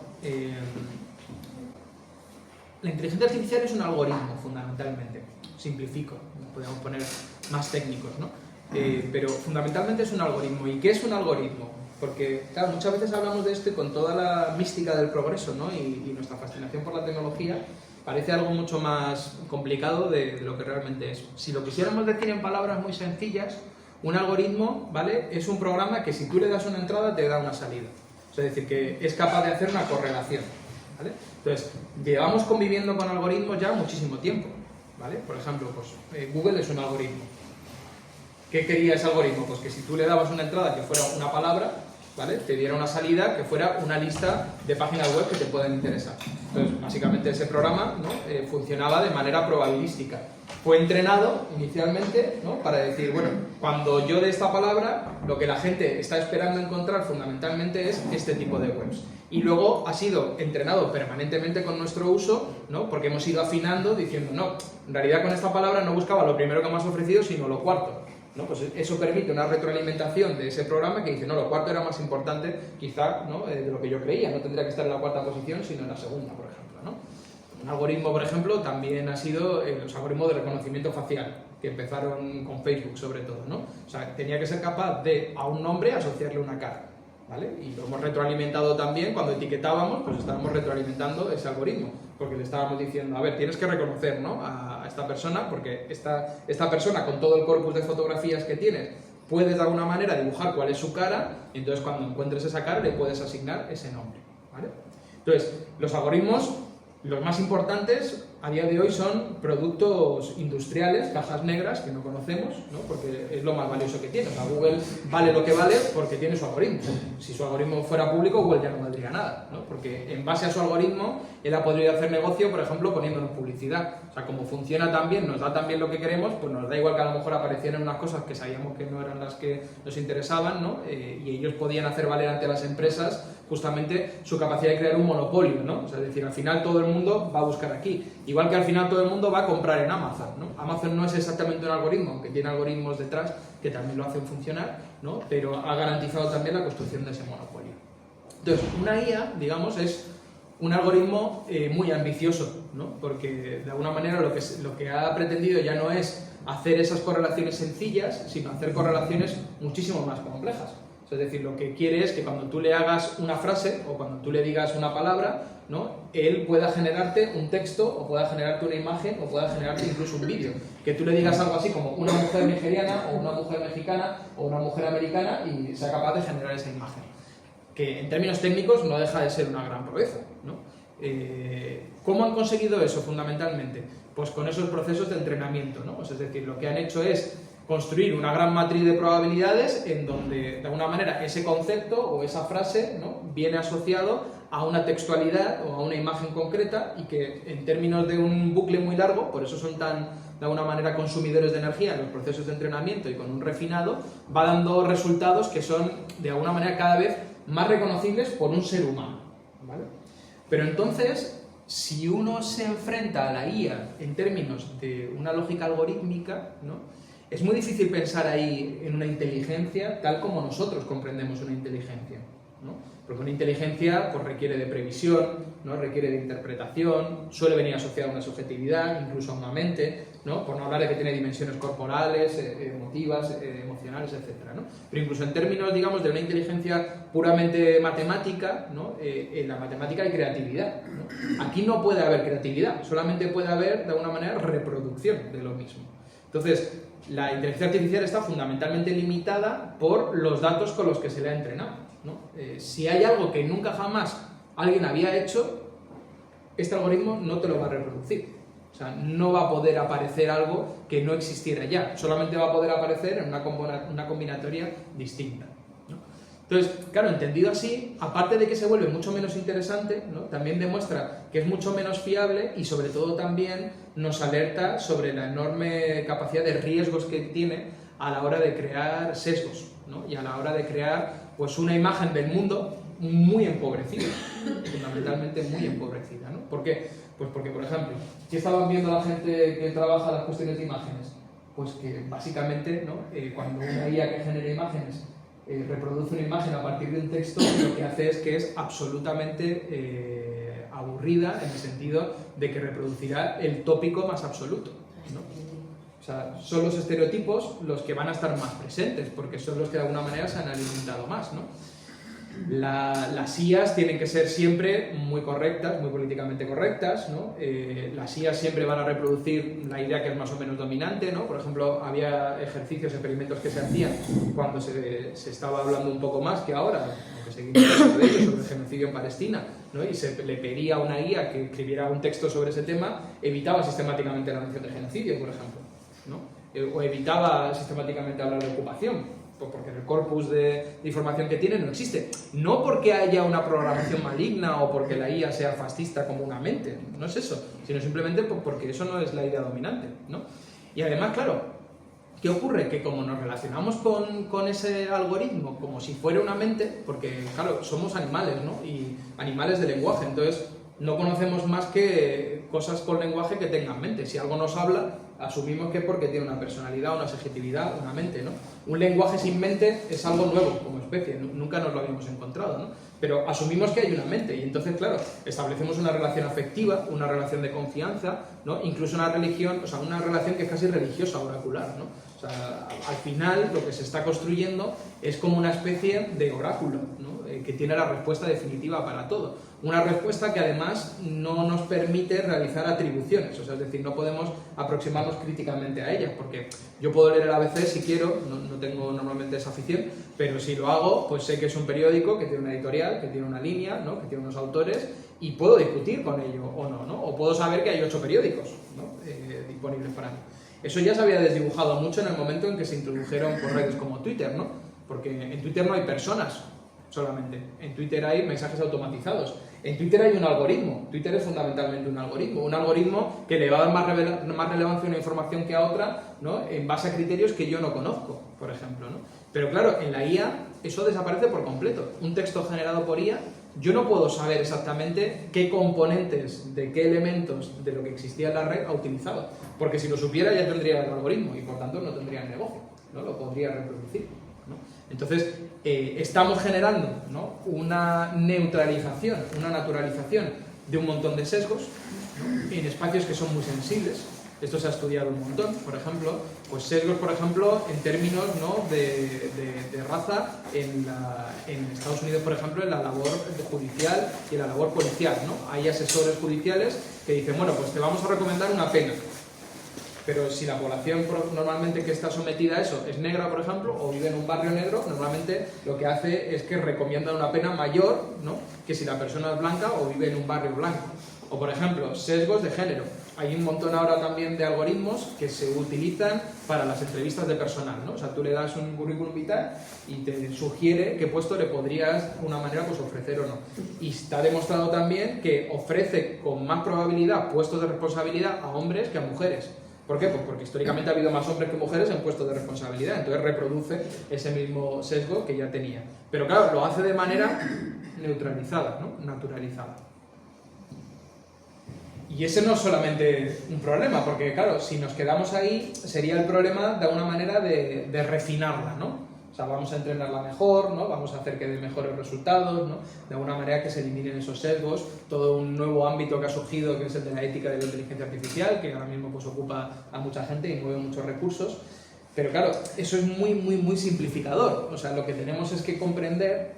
La inteligencia artificial es un algoritmo, fundamentalmente. Simplifico, nos podemos poner más técnicos, ¿no? Pero fundamentalmente es un algoritmo. ¿Y qué es un algoritmo? Porque, claro, muchas veces hablamos de esto y con toda la mística del progreso, ¿no? y nuestra fascinación por la tecnología, parece algo mucho más complicado de lo que realmente es. Si lo quisiéramos decir en palabras muy sencillas, un algoritmo, ¿vale? Es un programa que si tú le das una entrada te da una salida. Es decir, que es capaz de hacer una correlación, ¿vale? Entonces, llevamos conviviendo con algoritmos ya muchísimo tiempo, ¿vale? Por ejemplo, pues, Google es un algoritmo. ¿Qué quería ese algoritmo? Pues que si tú le dabas una entrada que fuera una palabra, ¿vale? Te diera una salida que fuera una lista de páginas web que te pueden interesar. Entonces, básicamente ese programa, ¿no? Funcionaba de manera probabilística. Fue entrenado inicialmente, ¿no? Para decir, bueno, cuando yo dé esta palabra, lo que la gente está esperando encontrar fundamentalmente es este tipo de webs. Y luego ha sido entrenado permanentemente con nuestro uso, ¿no? Porque hemos ido afinando diciendo, no, en realidad con esta palabra no buscaba lo primero que me has ofrecido, sino lo cuarto, ¿no? Pues eso permite una retroalimentación de ese programa que dice, no, lo cuarto era más importante quizá, ¿no? De lo que yo creía, no tendría que estar en la cuarta posición sino en la segunda, por ejemplo, ¿no? Un algoritmo, por ejemplo, también ha sido los algoritmos de reconocimiento facial, que empezaron con Facebook sobre todo, ¿no? O sea, tenía que ser capaz de a un nombre asociarle una cara, ¿vale? Y lo hemos retroalimentado también cuando etiquetábamos, pues estábamos retroalimentando ese algoritmo, porque le estábamos diciendo, a ver, tienes que reconocer, ¿no? a esta persona, porque esta persona con todo el corpus de fotografías que tienes, puedes de alguna manera dibujar cuál es su cara, y entonces cuando encuentres esa cara le puedes asignar ese nombre, ¿vale? Entonces, los algoritmos, los más importantes a día de hoy son productos industriales, cajas negras que no conocemos, ¿no? Porque es lo más valioso que tiene. O sea, Google vale lo que vale porque tiene su algoritmo. Si su algoritmo fuera público, Google ya no valdría nada, ¿no? Porque en base a su algoritmo, él ha podido hacer negocio, por ejemplo, poniéndonos publicidad. O sea, como funciona tan bien, nos da tan bien lo que queremos, pues nos da igual que a lo mejor aparecieran unas cosas que sabíamos que no eran las que nos interesaban, ¿no? Y ellos podían hacer valer ante las empresas justamente su capacidad de crear un monopolio, ¿no? O sea, es decir, al final todo el mundo va a buscar aquí. Igual que al final todo el mundo va a comprar en Amazon, ¿no? Amazon no es exactamente un algoritmo, aunque tiene algoritmos detrás que también lo hacen funcionar, ¿no? Pero ha garantizado también la construcción de ese monopolio. Entonces, una IA, digamos, es un algoritmo muy ambicioso, ¿no? Porque de alguna manera lo que ha pretendido ya no es hacer esas correlaciones sencillas, sino hacer correlaciones muchísimo más complejas. Es decir, lo que quiere es que cuando tú le hagas una frase o cuando tú le digas una palabra, ¿no? Él pueda generarte un texto o pueda generarte una imagen o pueda generarte incluso un vídeo. Que tú le digas algo así como una mujer nigeriana o una mujer mexicana o una mujer americana y sea capaz de generar esa imagen. Que en términos técnicos no deja de ser una gran proeza, ¿no? ¿Cómo han conseguido eso fundamentalmente? Pues con esos procesos de entrenamiento, ¿no? Pues es decir, lo que han hecho es construir una gran matriz de probabilidades en donde, de alguna manera, ese concepto o esa frase, ¿no? Viene asociado a una textualidad o a una imagen concreta y que, en términos de un bucle muy largo, por eso son tan, de alguna manera, consumidores de energía en los procesos de entrenamiento y con un refinado, va dando resultados que son, de alguna manera, cada vez más reconocibles por un ser humano, ¿vale? Pero entonces, si uno se enfrenta a la IA en términos de una lógica algorítmica, ¿no? Es muy difícil pensar ahí en una inteligencia tal como nosotros comprendemos una inteligencia, ¿no? Porque una inteligencia pues, requiere de previsión, ¿no? Requiere de interpretación, suele venir asociada a una subjetividad, incluso a una mente, ¿no? Por no hablar de que tiene dimensiones corporales, emotivas, emocionales, etc., ¿no? Pero incluso en términos, digamos, de una inteligencia puramente matemática, ¿no? En la matemática hay creatividad, ¿no? Aquí no puede haber creatividad, solamente puede haber, de alguna manera, reproducción de lo mismo. Entonces, la inteligencia artificial está fundamentalmente limitada por los datos con los que se le ha entrenado, ¿no? Si hay algo que nunca jamás alguien había hecho, este algoritmo no te lo va a reproducir. O O sea, no va a poder aparecer algo que no existiera ya, solamente va a poder aparecer en una combinatoria distinta, ¿no? Entonces, claro, entendido así, aparte de que se vuelve mucho menos interesante, ¿no? También demuestra que es mucho menos fiable y sobre todo también nos alerta sobre la enorme capacidad de riesgos que tiene a la hora de crear sesgos, ¿no? Y a la hora de crear pues una imagen del mundo muy empobrecida, fundamentalmente muy empobrecida, ¿no? ¿Por qué? Pues porque, por ejemplo, ¿qué estaban viendo la gente que trabaja las cuestiones de imágenes? Pues que básicamente, ¿no? Cuando una IA que genera imágenes reproduce una imagen a partir de un texto, lo que hace es que es absolutamente aburrida en el sentido de que reproducirá el tópico más absoluto, ¿no? O sea, son los estereotipos los que van a estar más presentes, porque son los que de alguna manera se han alimentado más, ¿no? Las IAs tienen que ser siempre muy correctas, muy políticamente correctas, ¿no? Las IAs siempre van a reproducir la idea que es más o menos dominante, ¿no? Por ejemplo, había ejercicios, experimentos que se hacían cuando se estaba hablando un poco más que ahora, aunque seguimos hablando de ello, sobre el genocidio en Palestina, ¿no? Y se le pedía a una IA que escribiera un texto sobre ese tema, evitaba sistemáticamente la mención de genocidio, por ejemplo, ¿no? O evitaba sistemáticamente hablar de ocupación, porque el corpus de información que tiene no existe. No porque haya una programación maligna o porque la IA sea fascista comúnmente, no es eso, sino simplemente porque eso no es la idea dominante, ¿no? Y además, claro, ¿qué ocurre? Que como nos relacionamos con ese algoritmo como si fuera una mente, porque, claro, somos animales, ¿no? Y animales de lenguaje, entonces no conocemos más que cosas con lenguaje que tengan mente. Si algo nos habla, asumimos que es porque tiene una personalidad, una subjetividad, una mente, ¿no? Un lenguaje sin mente es algo nuevo como especie, nunca nos lo habíamos encontrado, ¿no? Pero asumimos que hay una mente y entonces, claro, establecemos una relación afectiva, una relación de confianza, ¿no? Incluso una religión, o sea, una relación que es casi religiosa, oracular, ¿no? O sea, al final lo que se está construyendo es como una especie de oráculo, ¿no? Que tiene la respuesta definitiva para todo. Una respuesta que además no nos permite realizar atribuciones, o sea, es decir, no podemos aproximarnos críticamente a ellas, porque yo puedo leer el ABC si quiero, no tengo normalmente esa afición, pero si lo hago, pues sé que es un periódico, que tiene una editorial, que tiene una línea, ¿no? Que tiene unos autores, y puedo discutir con ello o no, ¿no? O puedo saber que hay 8 periódicos, ¿no? Disponibles para mí. Eso ya se había desdibujado mucho en el momento en que se introdujeron por redes como Twitter, ¿no? Porque en Twitter no hay personas solamente, en Twitter hay mensajes automatizados, en Twitter hay un algoritmo, Twitter es fundamentalmente un algoritmo que le va a dar más relevancia a una información que a otra, ¿no? En base a criterios que yo no conozco, por ejemplo, ¿no? Pero claro, en la IA eso desaparece por completo. Un texto generado por IA, yo no puedo saber exactamente qué componentes de qué elementos de lo que existía en la red ha utilizado, porque si lo supiera ya tendría el algoritmo y por tanto no tendría el negocio, no lo podría reproducir, ¿no? Entonces, estamos generando, ¿no? Una neutralización, una naturalización de un montón de sesgos, ¿no? En espacios que son muy sensibles. Esto se ha estudiado un montón, por ejemplo, pues sesgos, por ejemplo, en términos, ¿no? de raza en Estados Unidos, por ejemplo, en la labor judicial y en la labor policial, ¿no? Hay asesores judiciales que dicen, bueno, pues te vamos a recomendar una pena. Pero si la población normalmente que está sometida a eso es negra, por ejemplo, o vive en un barrio negro, normalmente lo que hace es que recomienda una pena mayor, ¿no? Que si la persona es blanca o vive en un barrio blanco. O, por ejemplo, sesgos de género. Hay un montón ahora también de algoritmos que se utilizan para las entrevistas de personal, ¿no? O sea, tú le das un currículum vitae y te sugiere qué puesto le podrías, de alguna manera, pues ofrecer o no. Y está demostrado también que ofrece con más probabilidad puestos de responsabilidad a hombres que a mujeres. ¿Por qué? Pues porque históricamente ha habido más hombres que mujeres en puestos de responsabilidad, entonces reproduce ese mismo sesgo que ya tenía. Pero claro, lo hace de manera neutralizada, ¿no? Naturalizada. Y ese no es solamente un problema, porque claro, si nos quedamos ahí, sería el problema de alguna manera de refinarla, ¿no? O sea, vamos a entrenarla mejor, ¿no? Vamos a hacer que dé mejores resultados, ¿no? De alguna manera que se eliminen esos sesgos, todo un nuevo ámbito que ha surgido, que es el de la ética de la inteligencia artificial, que ahora mismo pues ocupa a mucha gente y mueve muchos recursos. Pero claro, eso es muy, muy, muy simplificador. O sea, lo que tenemos es que comprender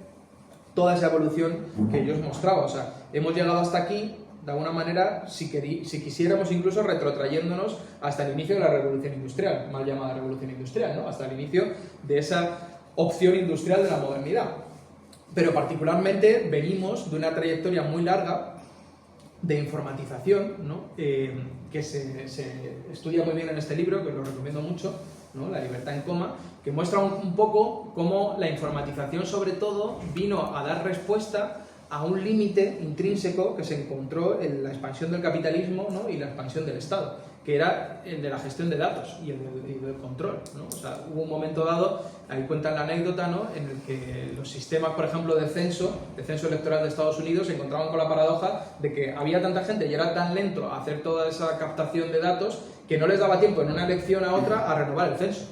toda esa evolución que yo os mostraba. O sea, hemos llegado hasta aquí, de alguna manera, si quisiéramos incluso retrotrayéndonos hasta el inicio de la revolución industrial, mal llamada revolución industrial, ¿no? Hasta el inicio de esa opción industrial de la modernidad. Pero particularmente venimos de una trayectoria muy larga de informatización, ¿no? Que se estudia muy bien en este libro, que os lo recomiendo mucho, ¿no? La libertad en coma, que muestra un poco cómo la informatización sobre todo vino a dar respuesta a un límite intrínseco que se encontró en la expansión del capitalismo, ¿no? Y la expansión del Estado, que era el de la gestión de datos y el del control, ¿no? O sea, hubo un momento dado, ahí cuentan la anécdota, ¿no? En el que los sistemas, por ejemplo, de censo electoral de Estados Unidos, se encontraban con la paradoja de que había tanta gente y era tan lento hacer toda esa captación de datos que no les daba tiempo en una elección a otra a renovar el censo,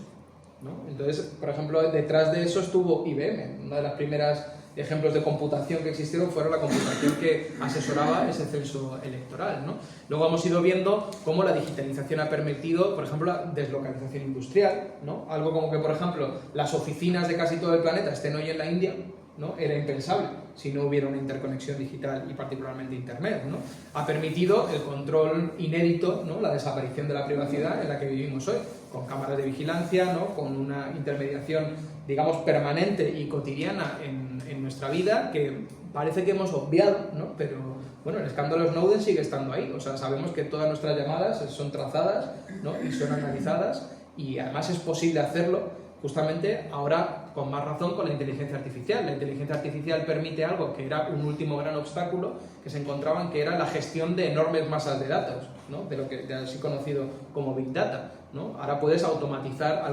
¿no? Entonces, por ejemplo, detrás de eso estuvo IBM, una de las primeras ejemplos de computación que existieron fueron la computación que asesoraba ese censo electoral, ¿no? Luego hemos ido viendo cómo la digitalización ha permitido, por ejemplo, la deslocalización industrial, ¿no? Algo como que, por ejemplo, las oficinas de casi todo el planeta estén hoy en la India, ¿no? Era impensable si no hubiera una interconexión digital y particularmente Internet, ¿no? Ha permitido el control inédito, ¿no? La desaparición de la privacidad en la que vivimos hoy, con cámaras de vigilancia, ¿no? Con una intermediación, digamos, permanente y cotidiana en nuestra vida que parece que hemos obviado, ¿no? Pero bueno, el escándalo Snowden sigue estando ahí, o sea, sabemos que todas nuestras llamadas son trazadas, ¿no? Y son analizadas, y además es posible hacerlo justamente ahora con más razón con la inteligencia artificial. La inteligencia artificial permite algo que era un último gran obstáculo que se encontraban, que era la gestión de enormes masas de datos, ¿no? De lo que así conocido como Big Data, ¿no? Ahora puedes automatizar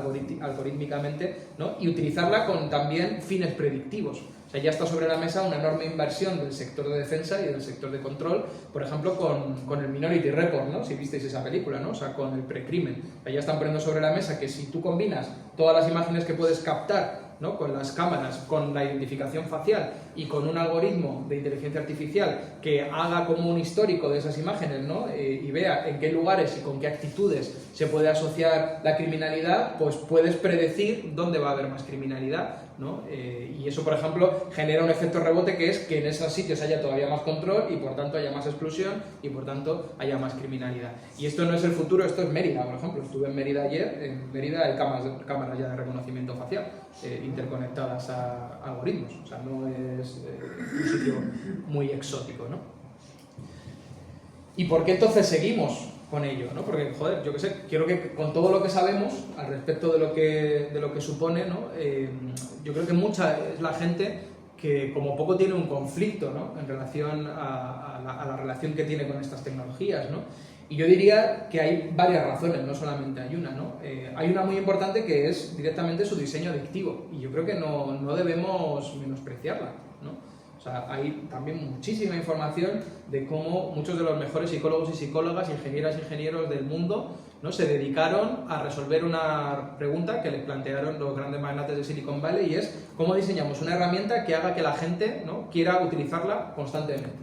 algorítmicamente, ¿no? Y utilizarla con también fines predictivos. O sea, ya está sobre la mesa una enorme inversión del sector de defensa y del sector de control, por ejemplo, con el Minority Report, ¿no? Si visteis esa película, ¿no? O sea, con el precrimen. Ya están poniendo sobre la mesa que si tú combinas todas las imágenes que puedes captar, ¿no? Con las cámaras, con la identificación facial y con un algoritmo de inteligencia artificial que haga como un histórico de esas imágenes, ¿no? Y vea en qué lugares y con qué actitudes se puede asociar la criminalidad, pues puedes predecir dónde va a haber más criminalidad, ¿no? Y eso, por ejemplo, genera un efecto rebote, que es que en esos sitios haya todavía más control y por tanto haya más explosión y por tanto haya más criminalidad. Y esto no es el futuro, esto es Mérida, por ejemplo. Estuve en Mérida ayer, en Mérida hay cámaras ya de reconocimiento facial interconectadas a algoritmos, o sea, no es un sitio muy exótico, ¿no? ¿Y por qué entonces seguimos con ello, ¿no? Porque, joder, yo qué sé, quiero que con todo lo que sabemos al respecto de lo que supone, ¿no? Yo creo que mucha es la gente que como poco tiene un conflicto, ¿no? En relación a la relación que tiene con estas tecnologías, ¿no? Y yo diría que hay varias razones, no solamente hay una, ¿no? Hay una muy importante que es directamente su diseño adictivo, y yo creo que no debemos menospreciarla, ¿no? O sea, hay también muchísima información de cómo muchos de los mejores psicólogos y psicólogas, ingenieras y ingenieros del mundo, ¿no? Se dedicaron a resolver una pregunta que les plantearon los grandes magnates de Silicon Valley, y es cómo diseñamos una herramienta que haga que la gente, ¿no? Quiera utilizarla constantemente.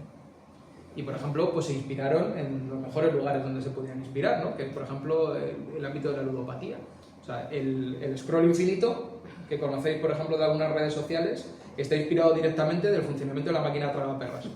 Y, por ejemplo, pues se inspiraron en los mejores lugares donde se podían inspirar, ¿no? Que, por ejemplo, el ámbito de la ludopatía. O sea, el scroll infinito, que conocéis, por ejemplo, de algunas redes sociales, está inspirado directamente del funcionamiento de la máquina tragaperras.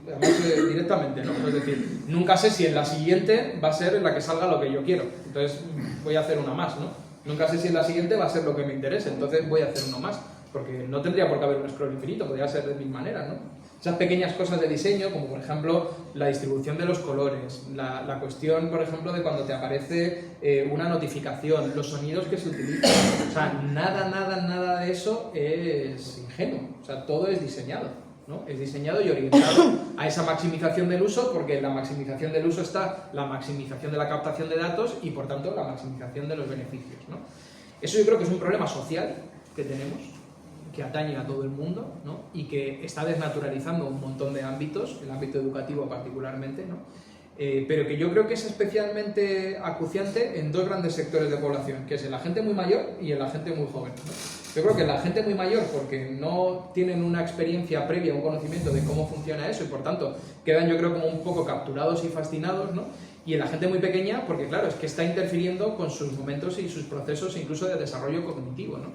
Además, directamente, ¿no? Es decir, nunca sé si en la siguiente va a ser en la que salga lo que yo quiero, entonces voy a hacer una más, ¿no? Nunca sé si en la siguiente va a ser lo que me interese, entonces voy a hacer uno más, porque no tendría por qué haber un scroll infinito, podría ser de mil maneras, ¿no? Esas pequeñas cosas de diseño, como por ejemplo la distribución de los colores, la cuestión, por ejemplo, de cuando te aparece una notificación, los sonidos que se utilizan, o sea, nada de eso es ingenuo, o sea, todo es diseñado, ¿no? Es diseñado y orientado a esa maximización del uso, porque en la maximización del uso está la maximización de la captación de datos y, por tanto, la maximización de los beneficios, ¿no? Eso yo creo que es un problema social que tenemos, que atañe a todo el mundo, ¿no? Y que está desnaturalizando un montón de ámbitos, el ámbito educativo particularmente, ¿no? Pero que yo creo que es especialmente acuciante en dos grandes sectores de población, que es en la gente muy mayor y en la gente muy joven, ¿no? Yo creo que en la gente muy mayor, porque no tienen una experiencia previa, un conocimiento de cómo funciona eso, y por tanto quedan, yo creo, como un poco capturados y fascinados, ¿no? Y en la gente muy pequeña, porque claro, es que está interfiriendo con sus momentos y sus procesos incluso de desarrollo cognitivo, ¿no?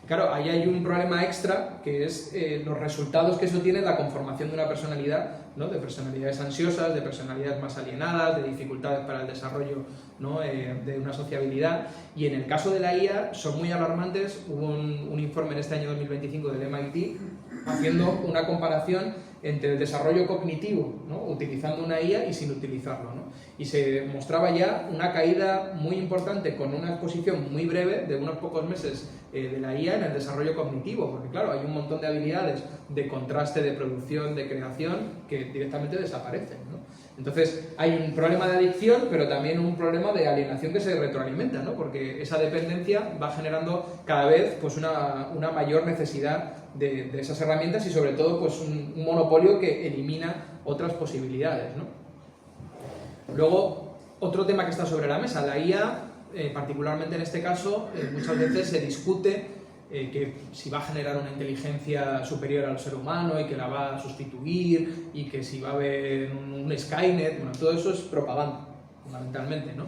Claro, ahí hay un problema extra, que es los resultados que eso tiene en la conformación de una personalidad ¿no? De personalidades ansiosas, de personalidades más alienadas, de dificultades para el desarrollo, ¿no? De una sociabilidad. Y en el caso de la IA son muy alarmantes. Hubo un informe en este año 2025 del MIT haciendo una comparación entre el desarrollo cognitivo, ¿no? Utilizando una IA y sin utilizarlo, ¿no? Y se mostraba ya una caída muy importante con una exposición muy breve de unos pocos meses de la IA en el desarrollo cognitivo, porque claro, hay un montón de habilidades de contraste, de producción, de creación que directamente desaparecen, ¿no? Entonces hay un problema de adicción, pero también un problema de alienación que se retroalimenta, ¿no? Porque esa dependencia va generando cada vez pues, una mayor necesidad de esas herramientas y sobre todo pues, un monopolio que elimina otras posibilidades, ¿no? Luego, otro tema que está sobre la mesa, la IA, particularmente en este caso, muchas veces se discute que si va a generar una inteligencia superior al ser humano y que la va a sustituir y que si va a haber un Skynet, bueno, todo eso es propaganda, fundamentalmente, ¿no?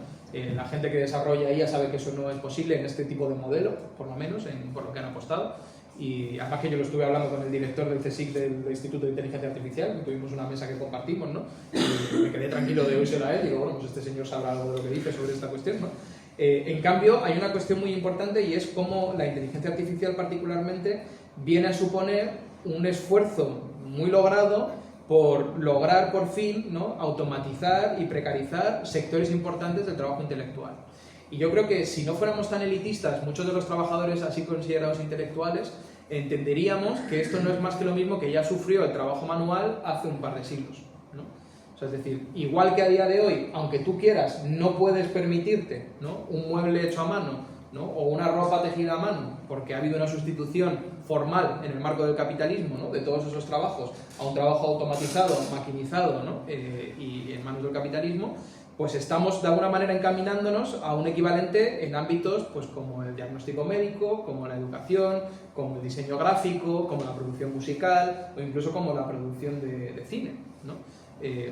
La gente que desarrolla IA sabe que eso no es posible en este tipo de modelo, por lo menos, por lo que han apostado. Y además que yo lo estuve hablando con el director del CSIC del Instituto de Inteligencia Artificial, que tuvimos una mesa que compartimos, ¿no? Y me quedé tranquilo de oírselo a él y digo, bueno, pues este señor sabrá algo de lo que dice sobre esta cuestión, ¿no? En cambio, hay una cuestión muy importante y es cómo la inteligencia artificial particularmente viene a suponer un esfuerzo muy logrado por lograr por fin, ¿no? Automatizar y precarizar sectores importantes del trabajo intelectual. Y yo creo que si no fuéramos tan elitistas, muchos de los trabajadores así considerados intelectuales, entenderíamos que esto no es más que lo mismo que ya sufrió el trabajo manual hace un par de siglos, ¿no? O sea, es decir, igual que a día de hoy, aunque tú quieras, no puedes permitirte, ¿no? Un mueble hecho a mano, ¿no? O una ropa tejida a mano, porque ha habido una sustitución formal en el marco del capitalismo, ¿no? De todos esos trabajos a un trabajo automatizado, maquinizado, ¿no? Y en manos del capitalismo, pues estamos de alguna manera encaminándonos a un equivalente en ámbitos pues, como el diagnóstico médico, como la educación, como el diseño gráfico, como la producción musical o incluso como la producción de cine, ¿no?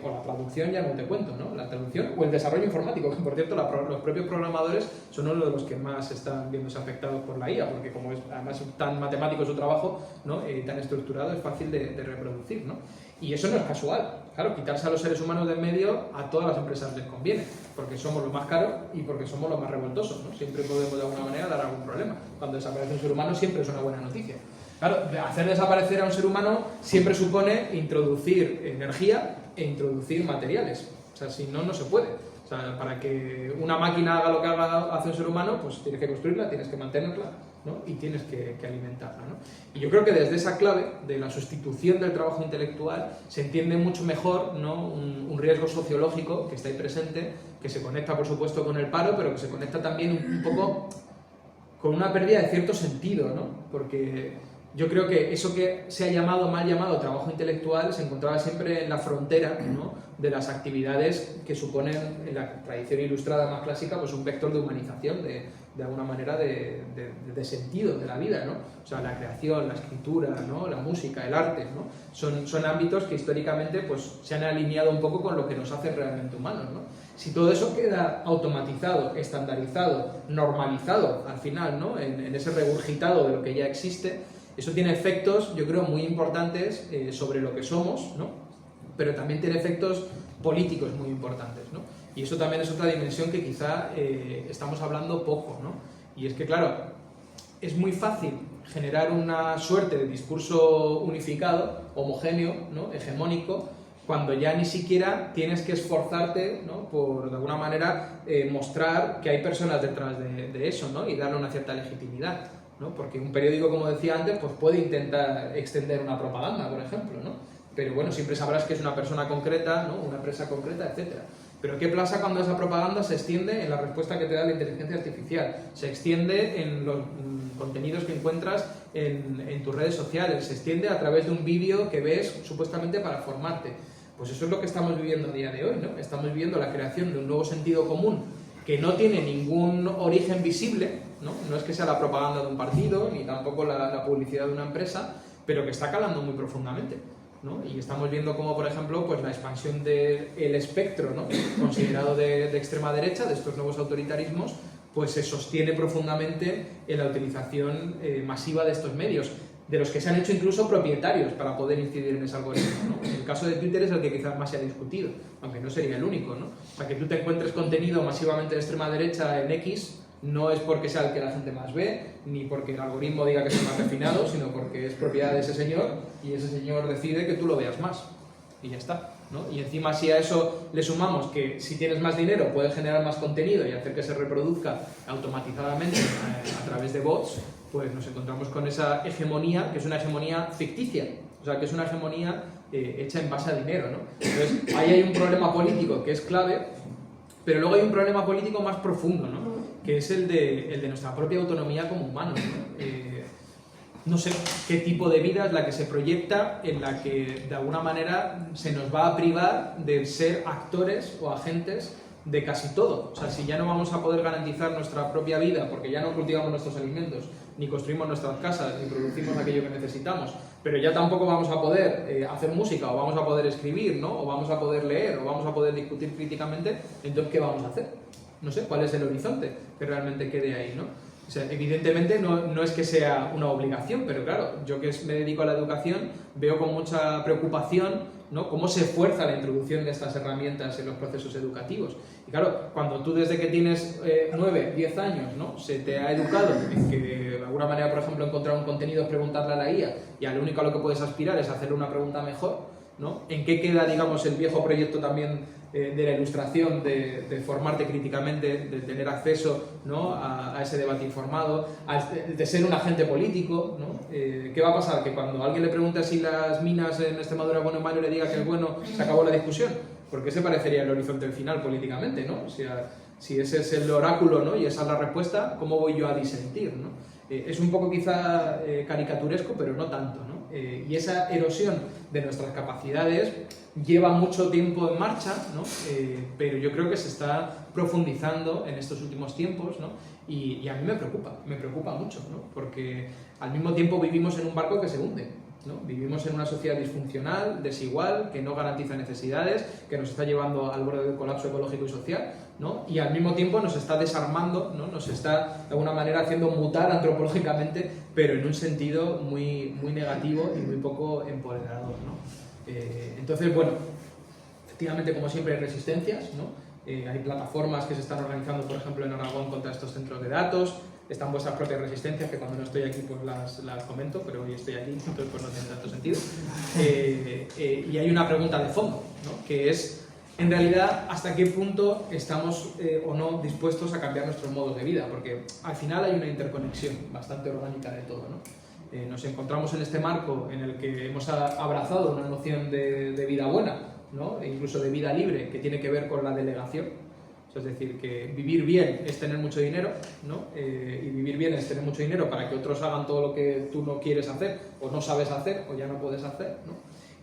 O la traducción, ya no te cuento, ¿no? La traducción o el desarrollo informático, que por cierto los propios programadores son uno de los que más están viéndose afectados por la IA, porque como es además tan matemático su trabajo, ¿no? Tan estructurado, es fácil de reproducir, ¿no? Y eso no es casual. Claro, quitarse a los seres humanos del medio a todas las empresas les conviene, porque somos los más caros y porque somos los más revoltosos, ¿no? Siempre podemos de alguna manera dar algún problema. Cuando desaparece un ser humano siempre es una buena noticia. Claro, hacer desaparecer a un ser humano siempre supone introducir energía e introducir materiales. O sea, si no, no se puede. O sea, para que una máquina haga lo que hace un ser humano, pues tienes que construirla, tienes que mantenerla, ¿no? Y tienes que alimentarla, ¿no? Y yo creo que desde esa clave de la sustitución del trabajo intelectual se entiende mucho mejor, ¿no? un riesgo sociológico que está ahí presente, que se conecta por supuesto con el paro, pero que se conecta también un poco con una pérdida de cierto sentido, ¿no? Porque yo creo que eso que se ha llamado, mal llamado trabajo intelectual, se encontraba siempre en la frontera, ¿no? De las actividades que suponen, en la tradición ilustrada más clásica, pues un vector de humanización, de alguna manera de sentido de la vida, ¿no? O sea, la creación, la escritura, ¿no? La música, el arte, ¿no? Son ámbitos que históricamente pues, se han alineado un poco con lo que nos hace realmente humanos, ¿no? Si todo eso queda automatizado, estandarizado, normalizado al final, ¿no? En ese regurgitado de lo que ya existe, eso tiene efectos, yo creo, muy importantes sobre lo que somos, ¿no? Pero también tiene efectos políticos muy importantes, ¿no? Y eso también es otra dimensión que quizá estamos hablando poco, ¿no? Y es que, claro, es muy fácil generar una suerte de discurso unificado, homogéneo, ¿no? Hegemónico, cuando ya ni siquiera tienes que esforzarte, ¿no? Por, de alguna manera, mostrar que hay personas detrás de eso, ¿no? Y darle una cierta legitimidad, ¿no? Porque un periódico, como decía antes, pues puede intentar extender una propaganda, por ejemplo, ¿no? Pero bueno, siempre sabrás que es una persona concreta, ¿no? Una empresa concreta, etcétera. Pero ¿qué pasa cuando esa propaganda se extiende en la respuesta que te da la inteligencia artificial? Se extiende en los contenidos que encuentras en tus redes sociales, se extiende a través de un vídeo que ves supuestamente para formarte. Pues eso es lo que estamos viviendo a día de hoy, ¿no? Estamos viviendo la creación de un nuevo sentido común que no tiene ningún origen visible, ¿no? No es que sea la propaganda de un partido, ni tampoco la publicidad de una empresa, pero que está calando muy profundamente, ¿no? Y estamos viendo cómo, por ejemplo, pues la expansión del espectro, ¿no? Considerado de extrema derecha, de estos nuevos autoritarismos, pues se sostiene profundamente en la utilización masiva de estos medios. de los que se han hecho incluso propietarios para poder incidir en ese algoritmo, ¿no? El caso de Twitter es el que quizás más se ha discutido, aunque no sería el único, ¿no? Para que tú te encuentres contenido masivamente de extrema derecha en X, no es porque sea el que la gente más ve, ni porque el algoritmo diga que es el más refinado, sino porque es propiedad de ese señor y ese señor decide que tú lo veas más. Y ya está, ¿no? Y encima si a eso le sumamos que si tienes más dinero puedes generar más contenido y hacer que se reproduzca automatizadamente a través de bots, pues nos encontramos con esa hegemonía, que es una hegemonía ficticia, o sea, que es una hegemonía hecha en base a dinero, ¿no? Entonces, ahí hay un problema político que es clave, pero luego hay un problema político más profundo, ¿no? Que es el de nuestra propia autonomía como humanos, ¿no? No sé qué tipo de vida es la que se proyecta, en la que de alguna manera se nos va a privar de ser actores o agentes de casi todo. O sea, si ya no vamos a poder garantizar nuestra propia vida porque ya no cultivamos nuestros alimentos, ni construimos nuestras casas, ni producimos aquello que necesitamos, pero ya tampoco vamos a poder hacer música, o vamos a poder escribir, ¿no? O vamos a poder leer, o vamos a poder discutir críticamente, entonces ¿qué vamos a hacer? No sé, ¿cuál es el horizonte que realmente quede ahí, ¿no? O sea, evidentemente no es que sea una obligación, pero claro, yo que me dedico a la educación veo con mucha preocupación, ¿no?, cómo se fuerza la introducción de estas herramientas en los procesos educativos. Y claro, cuando tú desde que tienes 9, 10 años, ¿no?, se te ha educado en que de alguna manera, por ejemplo, encontrar un contenido es preguntarle a la IA y a lo único a lo que puedes aspirar es hacerle una pregunta mejor, ¿no? ¿En qué queda, digamos, el viejo proyecto también de la ilustración, de formarte críticamente, de tener acceso, ¿no?, a ese debate informado, de ser un agente político, ¿no? ¿Qué va a pasar? Que cuando alguien le pregunte si las minas en Extremadura es bueno o malo y le diga que es bueno, se acabó la discusión, porque ese parecería el horizonte final políticamente, ¿no? O sea, si ese es el oráculo, ¿no?, y esa es la respuesta, ¿cómo voy yo a disentir, ¿no? Es un poco quizá caricaturesco, pero no tanto, ¿no? Y esa erosión de nuestras capacidades lleva mucho tiempo en marcha, ¿no? Pero yo creo que se está profundizando en estos últimos tiempos, ¿no? Y a mí me preocupa mucho, ¿no? Porque al mismo tiempo vivimos en un barco que se hunde, ¿no? Vivimos en una sociedad disfuncional, desigual, que no garantiza necesidades, que nos está llevando al borde del colapso ecológico y social, ¿no? Y al mismo tiempo nos está desarmando, ¿no? Nos está de alguna manera haciendo mutar antropológicamente, pero en un sentido muy, muy negativo y muy poco empoderador, ¿no? Entonces, bueno, efectivamente, como siempre, hay resistencias, ¿no? Hay plataformas que se están organizando, por ejemplo, en Aragón contra estos centros de datos. Están vuestras propias resistencias, que cuando no estoy aquí pues las comento, pero hoy estoy aquí, entonces pues no tiene tanto sentido. Y hay una pregunta de fondo, ¿no?, que es, en realidad, ¿hasta qué punto estamos o no dispuestos a cambiar nuestros modos de vida? Porque al final hay una interconexión bastante orgánica de todo, ¿no? Nos encontramos en este marco en el que hemos abrazado una noción de vida buena, ¿no?, e incluso de vida libre, que tiene que ver con la delegación. Es decir, que vivir bien es tener mucho dinero, ¿no? Y vivir bien es tener mucho dinero para que otros hagan todo lo que tú no quieres hacer, o no sabes hacer, o ya no puedes hacer, ¿no?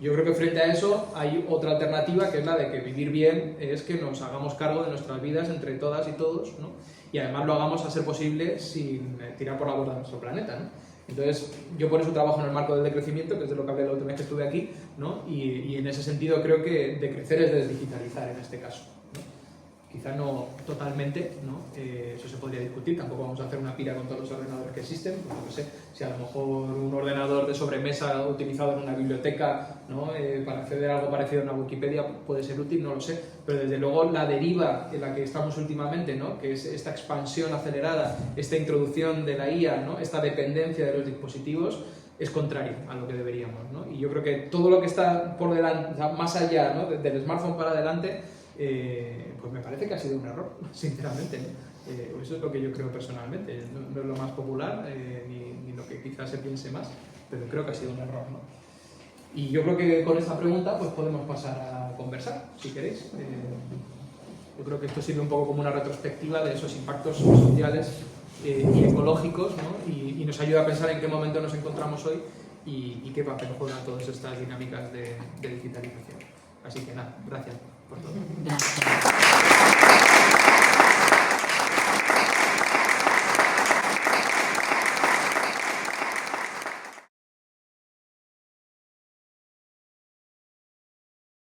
Yo creo que frente a eso hay otra alternativa, que es la de que vivir bien es que nos hagamos cargo de nuestras vidas entre todas y todos, ¿no? Y además lo hagamos a ser posible sin tirar por la borda de nuestro planeta, ¿no? Entonces, yo por eso trabajo en el marco del decrecimiento, que es de lo que hablé la última vez que estuve aquí, ¿no? Y en ese sentido creo que decrecer es desdigitalizar en este caso, ¿no? Quizá no totalmente, ¿no? Eso se podría discutir, tampoco vamos a hacer una pira con todos los ordenadores que existen, pues no sé, si a lo mejor un ordenador de sobremesa utilizado en una biblioteca, ¿no?, para acceder a algo parecido a una Wikipedia puede ser útil, no lo sé, pero desde luego la deriva en la que estamos últimamente, ¿no?, que es esta expansión acelerada, esta introducción de la IA, ¿no?, esta dependencia de los dispositivos, es contrario a lo que deberíamos, ¿no? Y yo creo que todo lo que está por delante, o sea, más allá, ¿no?, del smartphone para adelante, pues me parece que ha sido un error, sinceramente, ¿no? Eso es lo que yo creo personalmente. No es lo más popular, ni lo que quizás se piense más, pero creo que ha sido un error, ¿no? Y yo creo que con esta pregunta pues podemos pasar a conversar, si queréis. Yo creo que esto sirve un poco como una retrospectiva de esos impactos sociales y ecológicos, ¿no? Y nos ayuda a pensar en qué momento nos encontramos hoy y qué papel juegan todas estas dinámicas de digitalización. Así que nada, gracias por todo. Gracias.